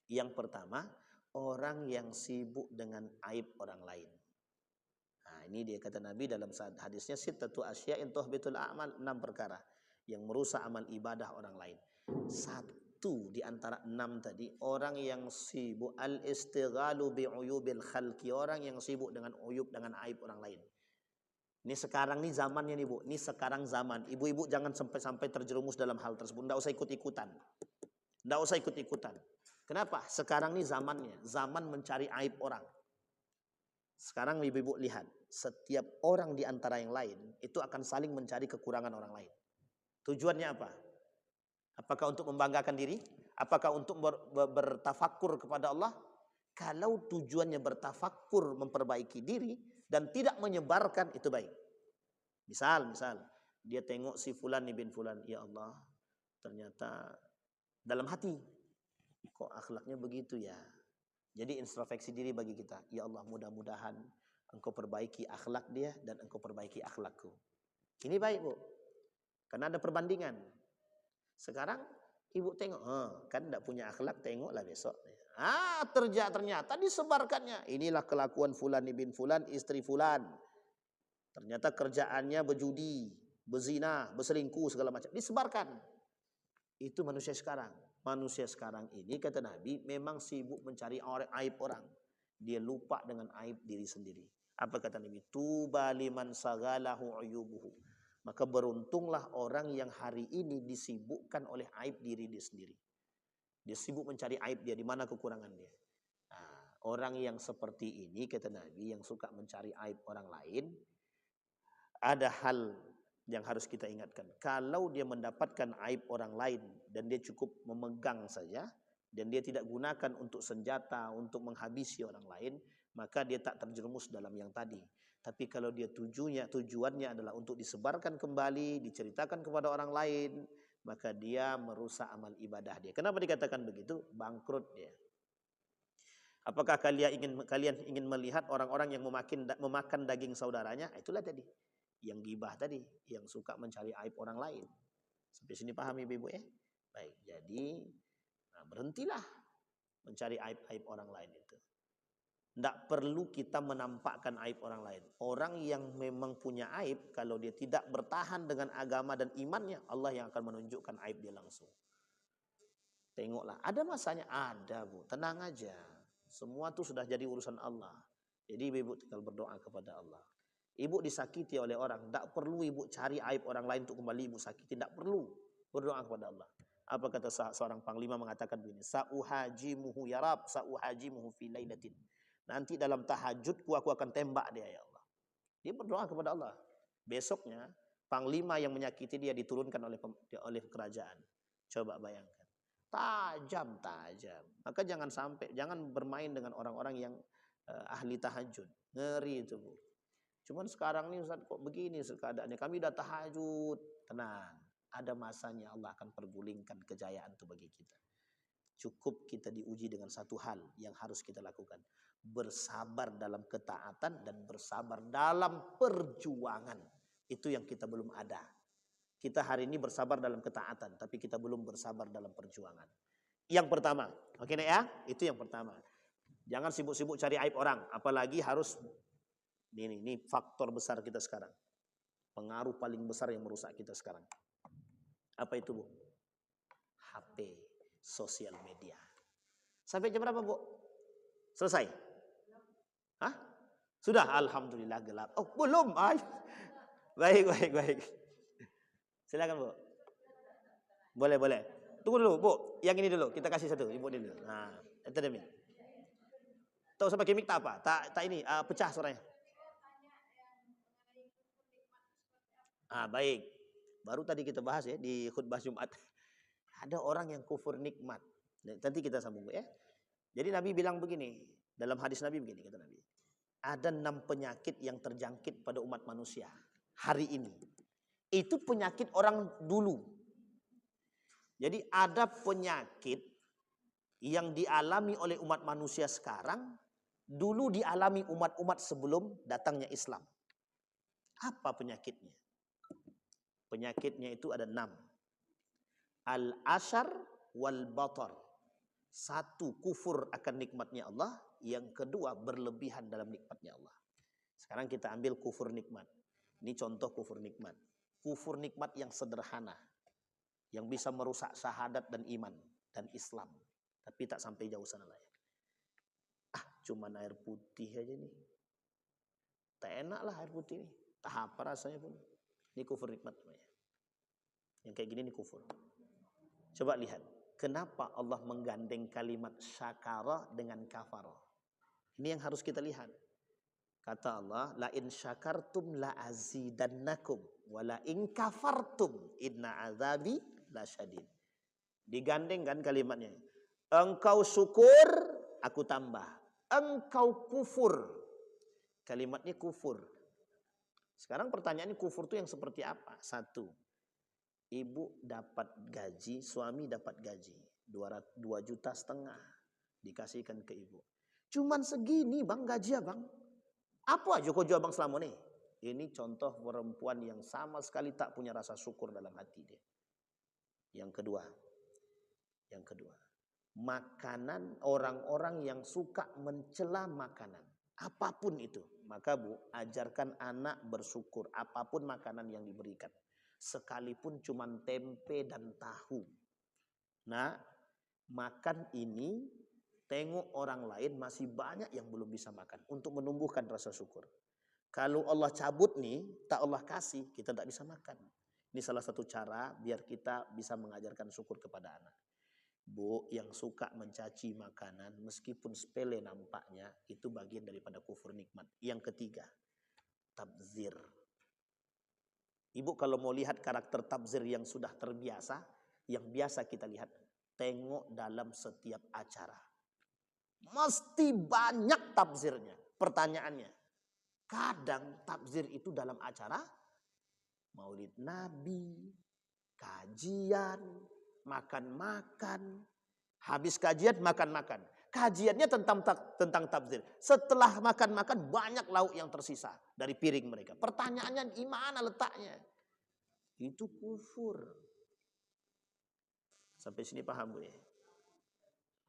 Yang pertama, orang yang sibuk dengan aib orang lain. Nah, ini dia kata Nabi dalam hadisnya, sittatu asya'in tuhbitul a'mal, 6 perkara yang merusak amal ibadah orang lain. Satu di antara 6 tadi, orang yang sibuk al-istighalu bi'uyubil khalqi, orang yang sibuk dengan uyub, dengan aib orang lain. Ini sekarang nih zamannya nih Bu, ini sekarang zaman. Ibu-ibu jangan sampai terjerumus dalam hal tersebut, enggak usah ikut-ikutan. Enggak usah ikut-ikutan. Kenapa? Sekarang nih zamannya, zaman mencari aib orang. Sekarang ibu-ibu lihat, setiap orang di antara yang lain itu akan saling mencari kekurangan orang lain. Tujuannya apa? Apakah untuk membanggakan diri? Apakah untuk bertafakur kepada Allah? Kalau tujuannya bertafakur, memperbaiki diri dan tidak menyebarkan, itu baik. Misal dia tengok si fulan bin fulan, ya Allah, ternyata dalam hati kok akhlaknya begitu ya. Jadi introspeksi diri bagi kita. Ya Allah, mudah-mudahan engkau perbaiki akhlak dia dan engkau perbaiki akhlakku. Ini baik Bu. Karena ada perbandingan. Sekarang ibu tengok, kan tidak punya akhlak, tengoklah besok. Ternyata disebarkannya. Inilah kelakuan fulan bin fulan, istri fulan. Ternyata kerjaannya berjudi, berzina, berselingkuh, segala macam. Disebarkan. Itu manusia sekarang. Manusia sekarang ini kata Nabi memang sibuk mencari aib orang. Dia lupa dengan aib diri sendiri. Apa kata Nabi? Tuba liman sagalahu uyubuhu. Maka beruntunglah orang yang hari ini disibukkan oleh aib diri dia sendiri. Dia sibuk mencari aib dia, di mana kekurangan dia. Nah, orang yang seperti ini kata Nabi yang suka mencari aib orang lain, ada hal yang harus kita ingatkan. Kalau dia mendapatkan aib orang lain dan dia cukup memegang saja dan dia tidak gunakan untuk senjata untuk menghabisi orang lain, maka dia tak terjerumus dalam yang tadi. Tapi kalau dia tujuannya adalah untuk disebarkan kembali, diceritakan kepada orang lain, maka dia merusak amal ibadah dia. Kenapa dikatakan begitu? Bangkrut dia. Apakah kalian ingin melihat orang-orang yang memakan daging saudaranya? Itulah tadi. Yang gibah tadi, yang suka mencari aib orang lain. Sampai sini paham ibu-ibu ya? Baik, jadi berhentilah mencari aib-aib orang lain itu. Tidak perlu kita menampakkan aib orang lain. Orang yang memang punya aib, kalau dia tidak bertahan dengan agama dan imannya, Allah yang akan menunjukkan aib dia langsung. Tengoklah, ada masanya? Ada Bu, tenang aja. Semua itu sudah jadi urusan Allah. Jadi ibu tinggal berdoa kepada Allah. Ibu disakiti oleh orang, tidak perlu ibu cari aib orang lain untuk kembali ibu sakiti, tidak perlu. Berdoa kepada Allah. Apa kata seorang panglima mengatakan begini, sa'uhajimuhu ya Rab, sa'uhajimuhu fi lailatin. Nanti dalam tahajudku aku akan tembak dia ya Allah. Dia berdoa kepada Allah. Besoknya panglima yang menyakiti dia diturunkan oleh kerajaan. Coba bayangkan. Tajam. Maka jangan bermain dengan orang-orang yang ahli tahajud. Ngeri itu Bu. Cuman sekarang nih Ustaz kok begini keadaannya. Kami udah tahajud. Tenang. Ada masanya Allah akan pergulingkan kejayaan itu bagi kita. Cukup kita diuji dengan satu hal yang harus kita lakukan. Bersabar dalam ketaatan dan bersabar dalam perjuangan. Itu yang kita belum ada. Kita hari ini bersabar dalam ketaatan. Tapi kita belum bersabar dalam perjuangan. Yang pertama. Oke ya? Itu yang pertama. Jangan sibuk-sibuk cari aib orang. Apalagi harus... Ini faktor besar kita sekarang. Pengaruh paling besar yang merusak kita sekarang. Apa itu Bu? HP, sosial media. Sampai jam berapa Bu? Selesai? Hah? Sudah? Alhamdulillah gelap. Oh belum? Baik. Silakan Bu. Boleh. Tunggu dulu Bu. Yang ini dulu. Kita kasih satu. Ibu dulu. Nah, itu demi. Tahu sampai kimik tak apa? Tak ini pecah suaranya. Baik. Baru tadi kita bahas ya di khutbah Jumat. Ada orang yang kufur nikmat. Nanti kita sambung ya. Jadi Nabi bilang begini. Dalam hadis Nabi begini kata Nabi. Ada 6 penyakit yang terjangkit pada umat manusia hari ini. Itu penyakit orang dulu. Jadi ada penyakit yang dialami oleh umat manusia sekarang. Dulu dialami umat-umat sebelum datangnya Islam. Apa penyakitnya? Penyakitnya itu ada 6. Al-ashar wal batar. 1, kufur akan nikmatnya Allah. Yang kedua, berlebihan dalam nikmatnya Allah. Sekarang kita ambil kufur nikmat. Ini contoh kufur nikmat. Kufur nikmat yang sederhana. Yang bisa merusak syahadat dan iman dan Islam. Tapi tak sampai jauh sana lah ya. Cuman air putih aja nih. Tak enak lah air putih nih. Tak apa rasanya pun. Ini kufur nikmat namanya. Yang kayak gini nih kufur. Coba lihat. Kenapa Allah menggandeng kalimat syakara dengan kafara? Ini yang harus kita lihat. Kata Allah, la in syakartum la azidannakum wa la in kafartum inna azabi lasyadid. Digandeng kan kalimatnya. Engkau syukur, aku tambah. Engkau kufur. Kalimatnya kufur. Sekarang pertanyaannya kufur itu yang seperti apa? 1. Ibu dapat gaji, suami dapat gaji 2,5 juta dikasihkan ke ibu. Cuman segini bang gaji abang. Apa aja kau jual bang selama nih? Ini contoh perempuan yang sama sekali tak punya rasa syukur dalam hati dia. Yang kedua, makanan orang-orang yang suka mencela makanan. Apapun itu. Maka Bu, ajarkan anak bersyukur apapun makanan yang diberikan. Sekalipun cuman tempe dan tahu. Nah, makan ini, tengok orang lain masih banyak yang belum bisa makan. Untuk menumbuhkan rasa syukur. Kalau Allah cabut nih, tak Allah kasih, kita tak bisa makan. Ini salah satu cara biar kita bisa mengajarkan syukur kepada anak. Bu, yang suka mencaci makanan, meskipun sepele nampaknya, itu bagian daripada kufur nikmat. Yang ketiga, tabzir. Ibu kalau mau lihat karakter tabzir yang sudah terbiasa, yang biasa kita lihat, tengok dalam setiap acara. Mesti banyak tabzirnya. Pertanyaannya, kadang tabzir itu dalam acara Maulid Nabi, kajian, makan-makan. Habis kajian, makan-makan. Kajiannya tentang tabzir. Setelah makan-makan, banyak lauk yang tersisa dari piring mereka. Pertanyaannya, di mana letaknya? Itu kufur. Sampai sini paham Bu ya?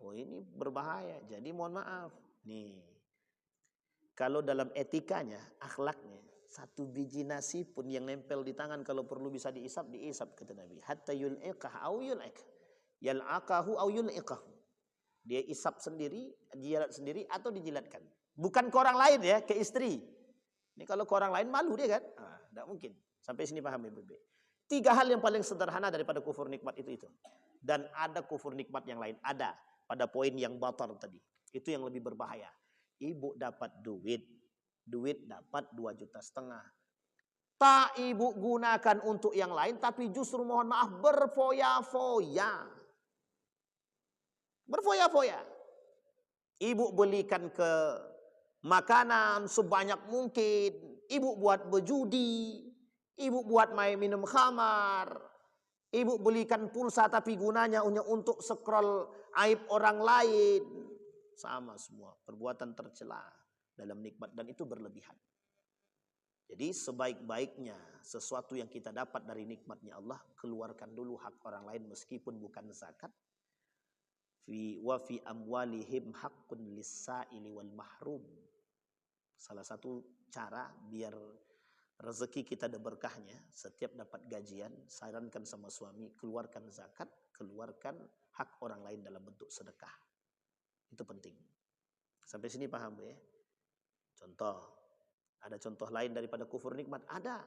Oh ini berbahaya. Jadi mohon maaf. Nih. Kalau dalam etikanya, akhlaknya, 1 biji nasi pun yang nempel di tangan kalau perlu bisa diisap kata Nabi. Hatta yul'iqah au yul'iq. Yal'aqahu au yul'iqahu. Dia isap sendiri, jilat sendiri atau dijilatkan. Bukan ke orang lain ya, ke istri. Ini kalau ke orang lain malu dia kan? Tidak mungkin. Sampai sini paham ya Bebe. 3 hal yang paling sederhana daripada kufur nikmat itu. Dan ada kufur nikmat yang lain. Ada pada poin yang batar tadi. Itu yang lebih berbahaya. Ibu dapat duit dapat 2,5 juta. Tak ibu gunakan untuk yang lain, tapi justru mohon maaf berfoya-foya. Berfoya-foya. Ibu belikan ke makanan sebanyak mungkin. Ibu buat berjudi. Ibu buat main minum khamar. Ibu belikan pulsa tapi gunanya hanya untuk scroll aib orang lain. Sama semua. Perbuatan tercela dalam nikmat. Dan itu berlebihan. Jadi sebaik-baiknya sesuatu yang kita dapat dari nikmatnya Allah, keluarkan dulu hak orang lain meskipun bukan zakat. Wa fi amwalihim haqqun lis-sa'ili wal mahrum. Salah satu cara biar rezeki kita ada berkahnya, setiap dapat gajian, sarankan sama suami, keluarkan zakat, keluarkan hak orang lain dalam bentuk sedekah. Itu penting. Sampai sini paham ya? Contoh. Ada contoh lain daripada kufur nikmat? Ada.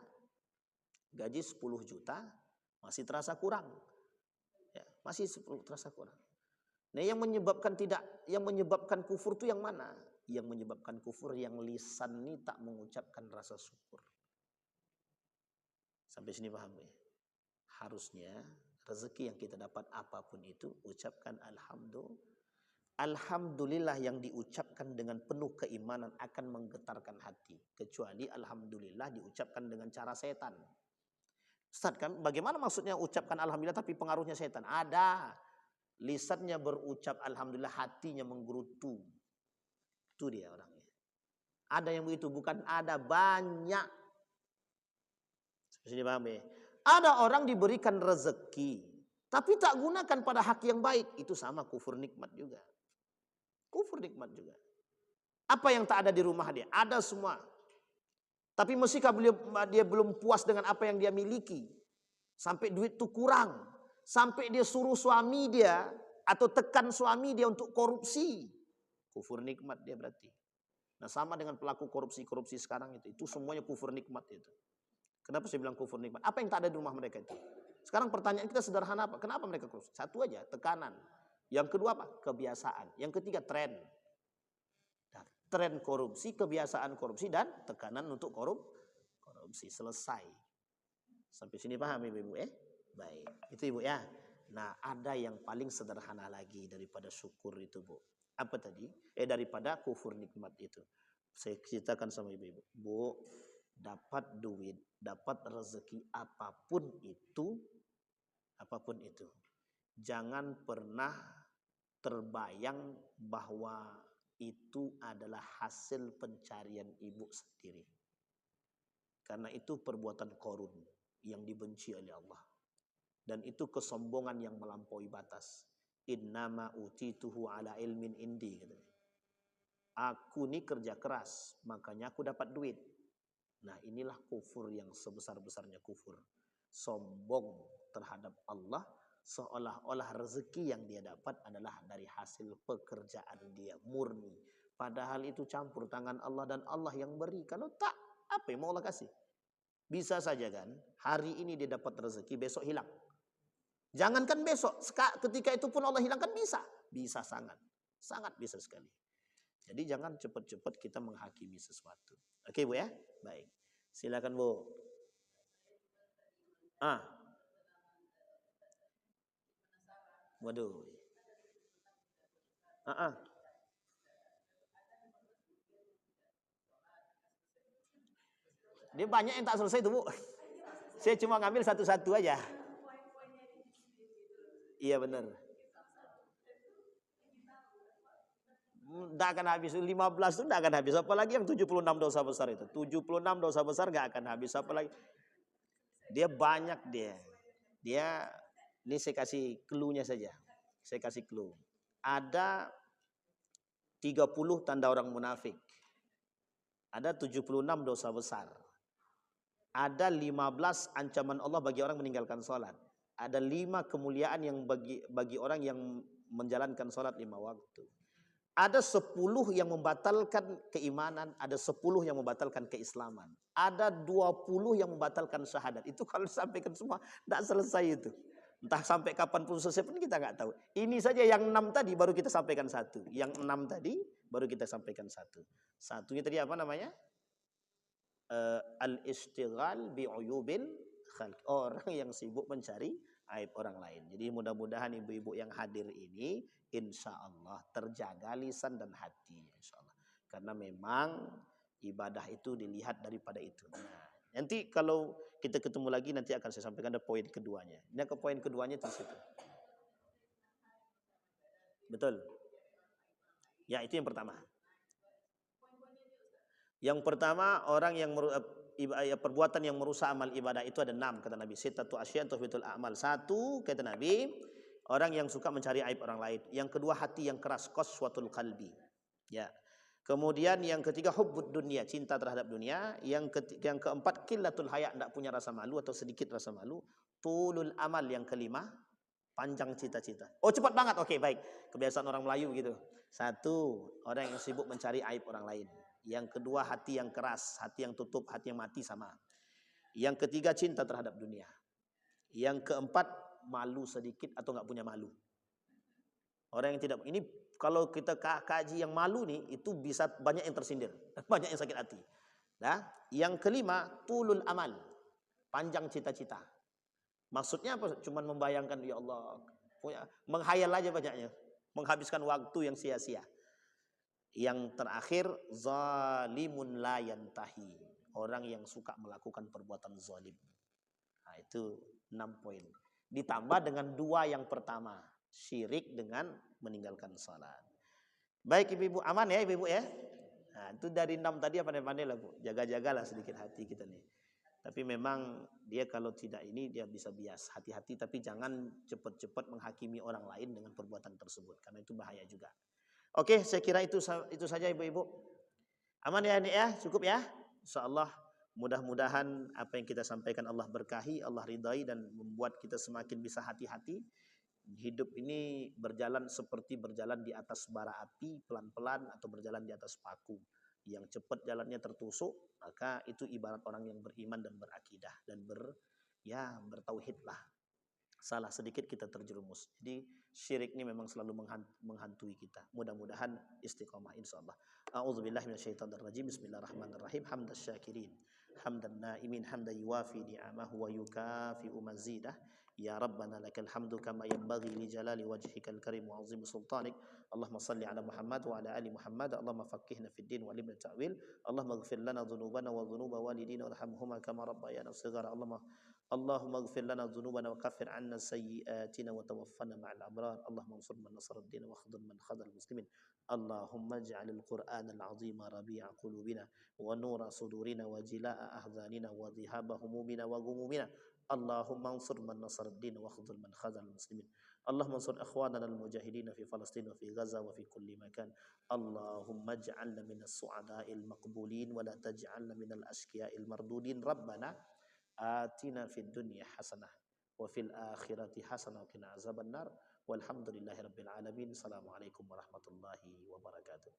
Gaji 10 juta masih terasa kurang. Ya, masih terasa kurang. Nah, yang menyebabkan kufur itu yang mana? Yang menyebabkan kufur yang lisan ini tak mengucapkan rasa syukur. Sampai sini paham ya? Harusnya rezeki yang kita dapat apapun itu, ucapkan alhamdulillah. Alhamdulillah yang diucapkan dengan penuh keimanan akan menggetarkan hati. Kecuali alhamdulillah diucapkan dengan cara setan. Ustaz kan bagaimana maksudnya ucapkan alhamdulillah tapi pengaruhnya setan? Ada. Lisannya berucap alhamdulillah, hatinya menggerutu. Itu dia orangnya. Ada yang begitu, bukan ada, banyak. Seperti paham ya? Ada orang diberikan rezeki, tapi tak gunakan pada hak yang baik. Itu sama kufur nikmat juga. Kufur nikmat juga. Apa yang tak ada di rumah dia? Ada semua. Tapi meskipun dia belum puas dengan apa yang dia miliki. Sampai duit itu kurang. Sampai dia suruh suami dia atau tekan suami dia untuk korupsi. Kufur nikmat dia berarti. Nah sama dengan pelaku korupsi sekarang itu. Itu semuanya kufur nikmat itu. Kenapa saya bilang kufur nikmat? Apa yang tak ada di rumah mereka itu? Sekarang pertanyaan kita sederhana apa? Kenapa mereka korupsi? Satu aja, tekanan. Yang kedua apa? Kebiasaan. Yang ketiga tren. Nah, tren korupsi, kebiasaan korupsi, dan tekanan untuk korupsi. Selesai. Sampai sini paham ibu-ibu Baik. Itu ibu ya. Nah ada yang paling sederhana lagi daripada syukur itu bu. Apa tadi? Daripada kufur nikmat itu. Saya ceritakan sama ibu-ibu. Bu, dapat duit, dapat rezeki apapun itu, jangan pernah terbayang bahwa itu adalah hasil pencarian ibu sendiri. Karena itu perbuatan korun yang dibenci oleh Allah. Dan itu kesombongan yang melampaui batas. Innama utituhu ala ilmin indi. Aku ini kerja keras, makanya aku dapat duit. Nah inilah kufur yang sebesar-besarnya kufur. Sombong terhadap Allah, seolah-olah rezeki yang dia dapat adalah dari hasil pekerjaan dia murni. Padahal itu campur tangan Allah dan Allah yang beri. Kalau tak, apa yang mau Allah kasih? Bisa saja kan, hari ini dia dapat rezeki, besok hilang. Jangankan besok, ketika itu pun Allah hilangkan bisa. Bisa sangat bisa sekali. Jadi jangan cepat-cepat kita menghakimi sesuatu. Oke Bu ya? Baik. Silakan Bu. Waduh. Dia banyak yang tak selesai tuh Bu. Saya cuma ngambil satu-satu aja. Iya benar. Tidak akan habis. 15 itu tidak akan habis. Apalagi yang 76 dosa besar itu. 76 dosa besar nggak akan habis. Apalagi dia banyak dia. Ini saya kasih clue-nya saja. Saya kasih clue. Ada 30 tanda orang munafik. Ada 76 dosa besar. Ada 15 ancaman Allah bagi orang meninggalkan sholat. Ada 5 kemuliaan yang bagi orang yang menjalankan sholat 5 waktu. Ada 10 yang membatalkan keimanan, ada 10 yang membatalkan keislaman. Ada 20 yang membatalkan syahadat. Itu kalau disampaikan semua, tidak selesai itu. Entah sampai kapan pun selesai pun kita nggak tahu. Ini saja yang 6 tadi baru kita sampaikan 1. Yang 6 tadi baru kita sampaikan 1. Satunya tadi apa namanya? Al-istighal bi'uyubil khalq. Orang yang sibuk mencari aib orang lain. Jadi mudah-mudahan ibu-ibu yang hadir ini insya Allah terjaga lisan dan hati insya Allah. Karena memang ibadah itu dilihat daripada itu. Nah, nanti kalau kita ketemu lagi nanti akan saya sampaikan ada poin keduanya. Ini ke poin keduanya di situ. Betul. Ya itu yang pertama. Yang pertama orang yang perbuatan yang merusak amal ibadah itu ada 6 kata Nabi. Sittatu asyan tuhbitul a'mal. 1 kata Nabi, orang yang suka mencari aib orang lain. Yang kedua hati yang keras, qaswatul qalbi. Ya. Kemudian yang ketiga hubbud dunia, cinta terhadap dunia. Yang keempat qillatul haya, tidak punya rasa malu atau sedikit rasa malu. Tulul amal yang kelima, panjang cita-cita. Oh cepat banget, oke baik. Kebiasaan orang Melayu gitu. 1, orang yang sibuk mencari aib orang lain. Yang kedua hati yang keras, hati yang tutup, hati yang mati sama. Yang ketiga cinta terhadap dunia. Yang keempat malu sedikit atau nggak punya malu. Orang yang tidak, ini kalau kita kaji yang malu nih itu bisa banyak yang tersindir, banyak yang sakit hati. Nah, yang kelima tulul amal, panjang cita-cita. Maksudnya apa? Cuman membayangkan ya Allah, menghayal aja banyaknya, menghabiskan waktu yang sia-sia. Yang terakhir zalimun la yantahi, orang yang suka melakukan perbuatan zalim. Nah, itu 6 poin. Ditambah dengan 2 yang pertama, syirik dengan meninggalkan salat. Baik ibu-ibu, aman ya ibu-ibu ya. Nah, itu dari 6 tadi apa pandai lah Bu. Jaga-jagalah sedikit hati kita nih. Tapi memang dia kalau tidak ini dia bisa bias. Hati-hati tapi jangan cepat-cepat menghakimi orang lain dengan perbuatan tersebut karena itu bahaya juga. Oke, saya kira itu saja ibu-ibu. Aman ya ini ya, cukup ya. Insyaallah mudah-mudahan apa yang kita sampaikan Allah berkahi, Allah ridai dan membuat kita semakin bisa hati-hati. Hidup ini berjalan seperti berjalan di atas bara api pelan-pelan atau berjalan di atas paku. Yang cepat jalannya tertusuk, maka itu ibarat orang yang beriman dan berakidah dan bertauhid lah. Salah sedikit kita terjerumus. Jadi syirik ini memang selalu menghantui kita. Mudah-mudahan istiqomah insyaallah. A'udzubillahi minasyaitonirrajim. Bismillahirrahmanirrahim. Hamdas syakirin, hamdan naimin, hamdan yuwafi ni'amahu wa yukafi'u mazidah. Ya Rabbana lakal hamdu kama yanbaghi li jalali wajhikal karim wa 'azimi sultanik. Allahumma salli ala Muhammad wa ala ali Muhammad. Allahumma faqqihna fid din wa 'allimna ta'wil. Allahumma ighfir lana dhunubana wa dhunuba walidina warhamhuma kama rabbayana shighara. اللهم اغفر لنا ذنوبنا وكفر عنا سيئاتنا وتوفنا مع الأبرار اللهم انصر من نصر الدين واخذل من خذل المسلمين اللهم اجعل القرآن العظيم ربيع قلوبنا ونور صدورنا وجلاء أحزاننا وذهاب همومنا وغمومنا اللهم انصر من نصر الدين واخذل من خذل المسلمين اللهم انصر إخواننا المجاهدين في فلسطين وفي غزة وفي كل مكان اللهم اجعلنا من السعداء المقبولين ولا تجعلنا من الأشقياء المردودين ربنا آتنا في الدنيا حسنة وفي الآخرة حسنة وقنا عذاب النار والحمد لله رب العالمين السلام عليكم ورحمة الله وبركاته.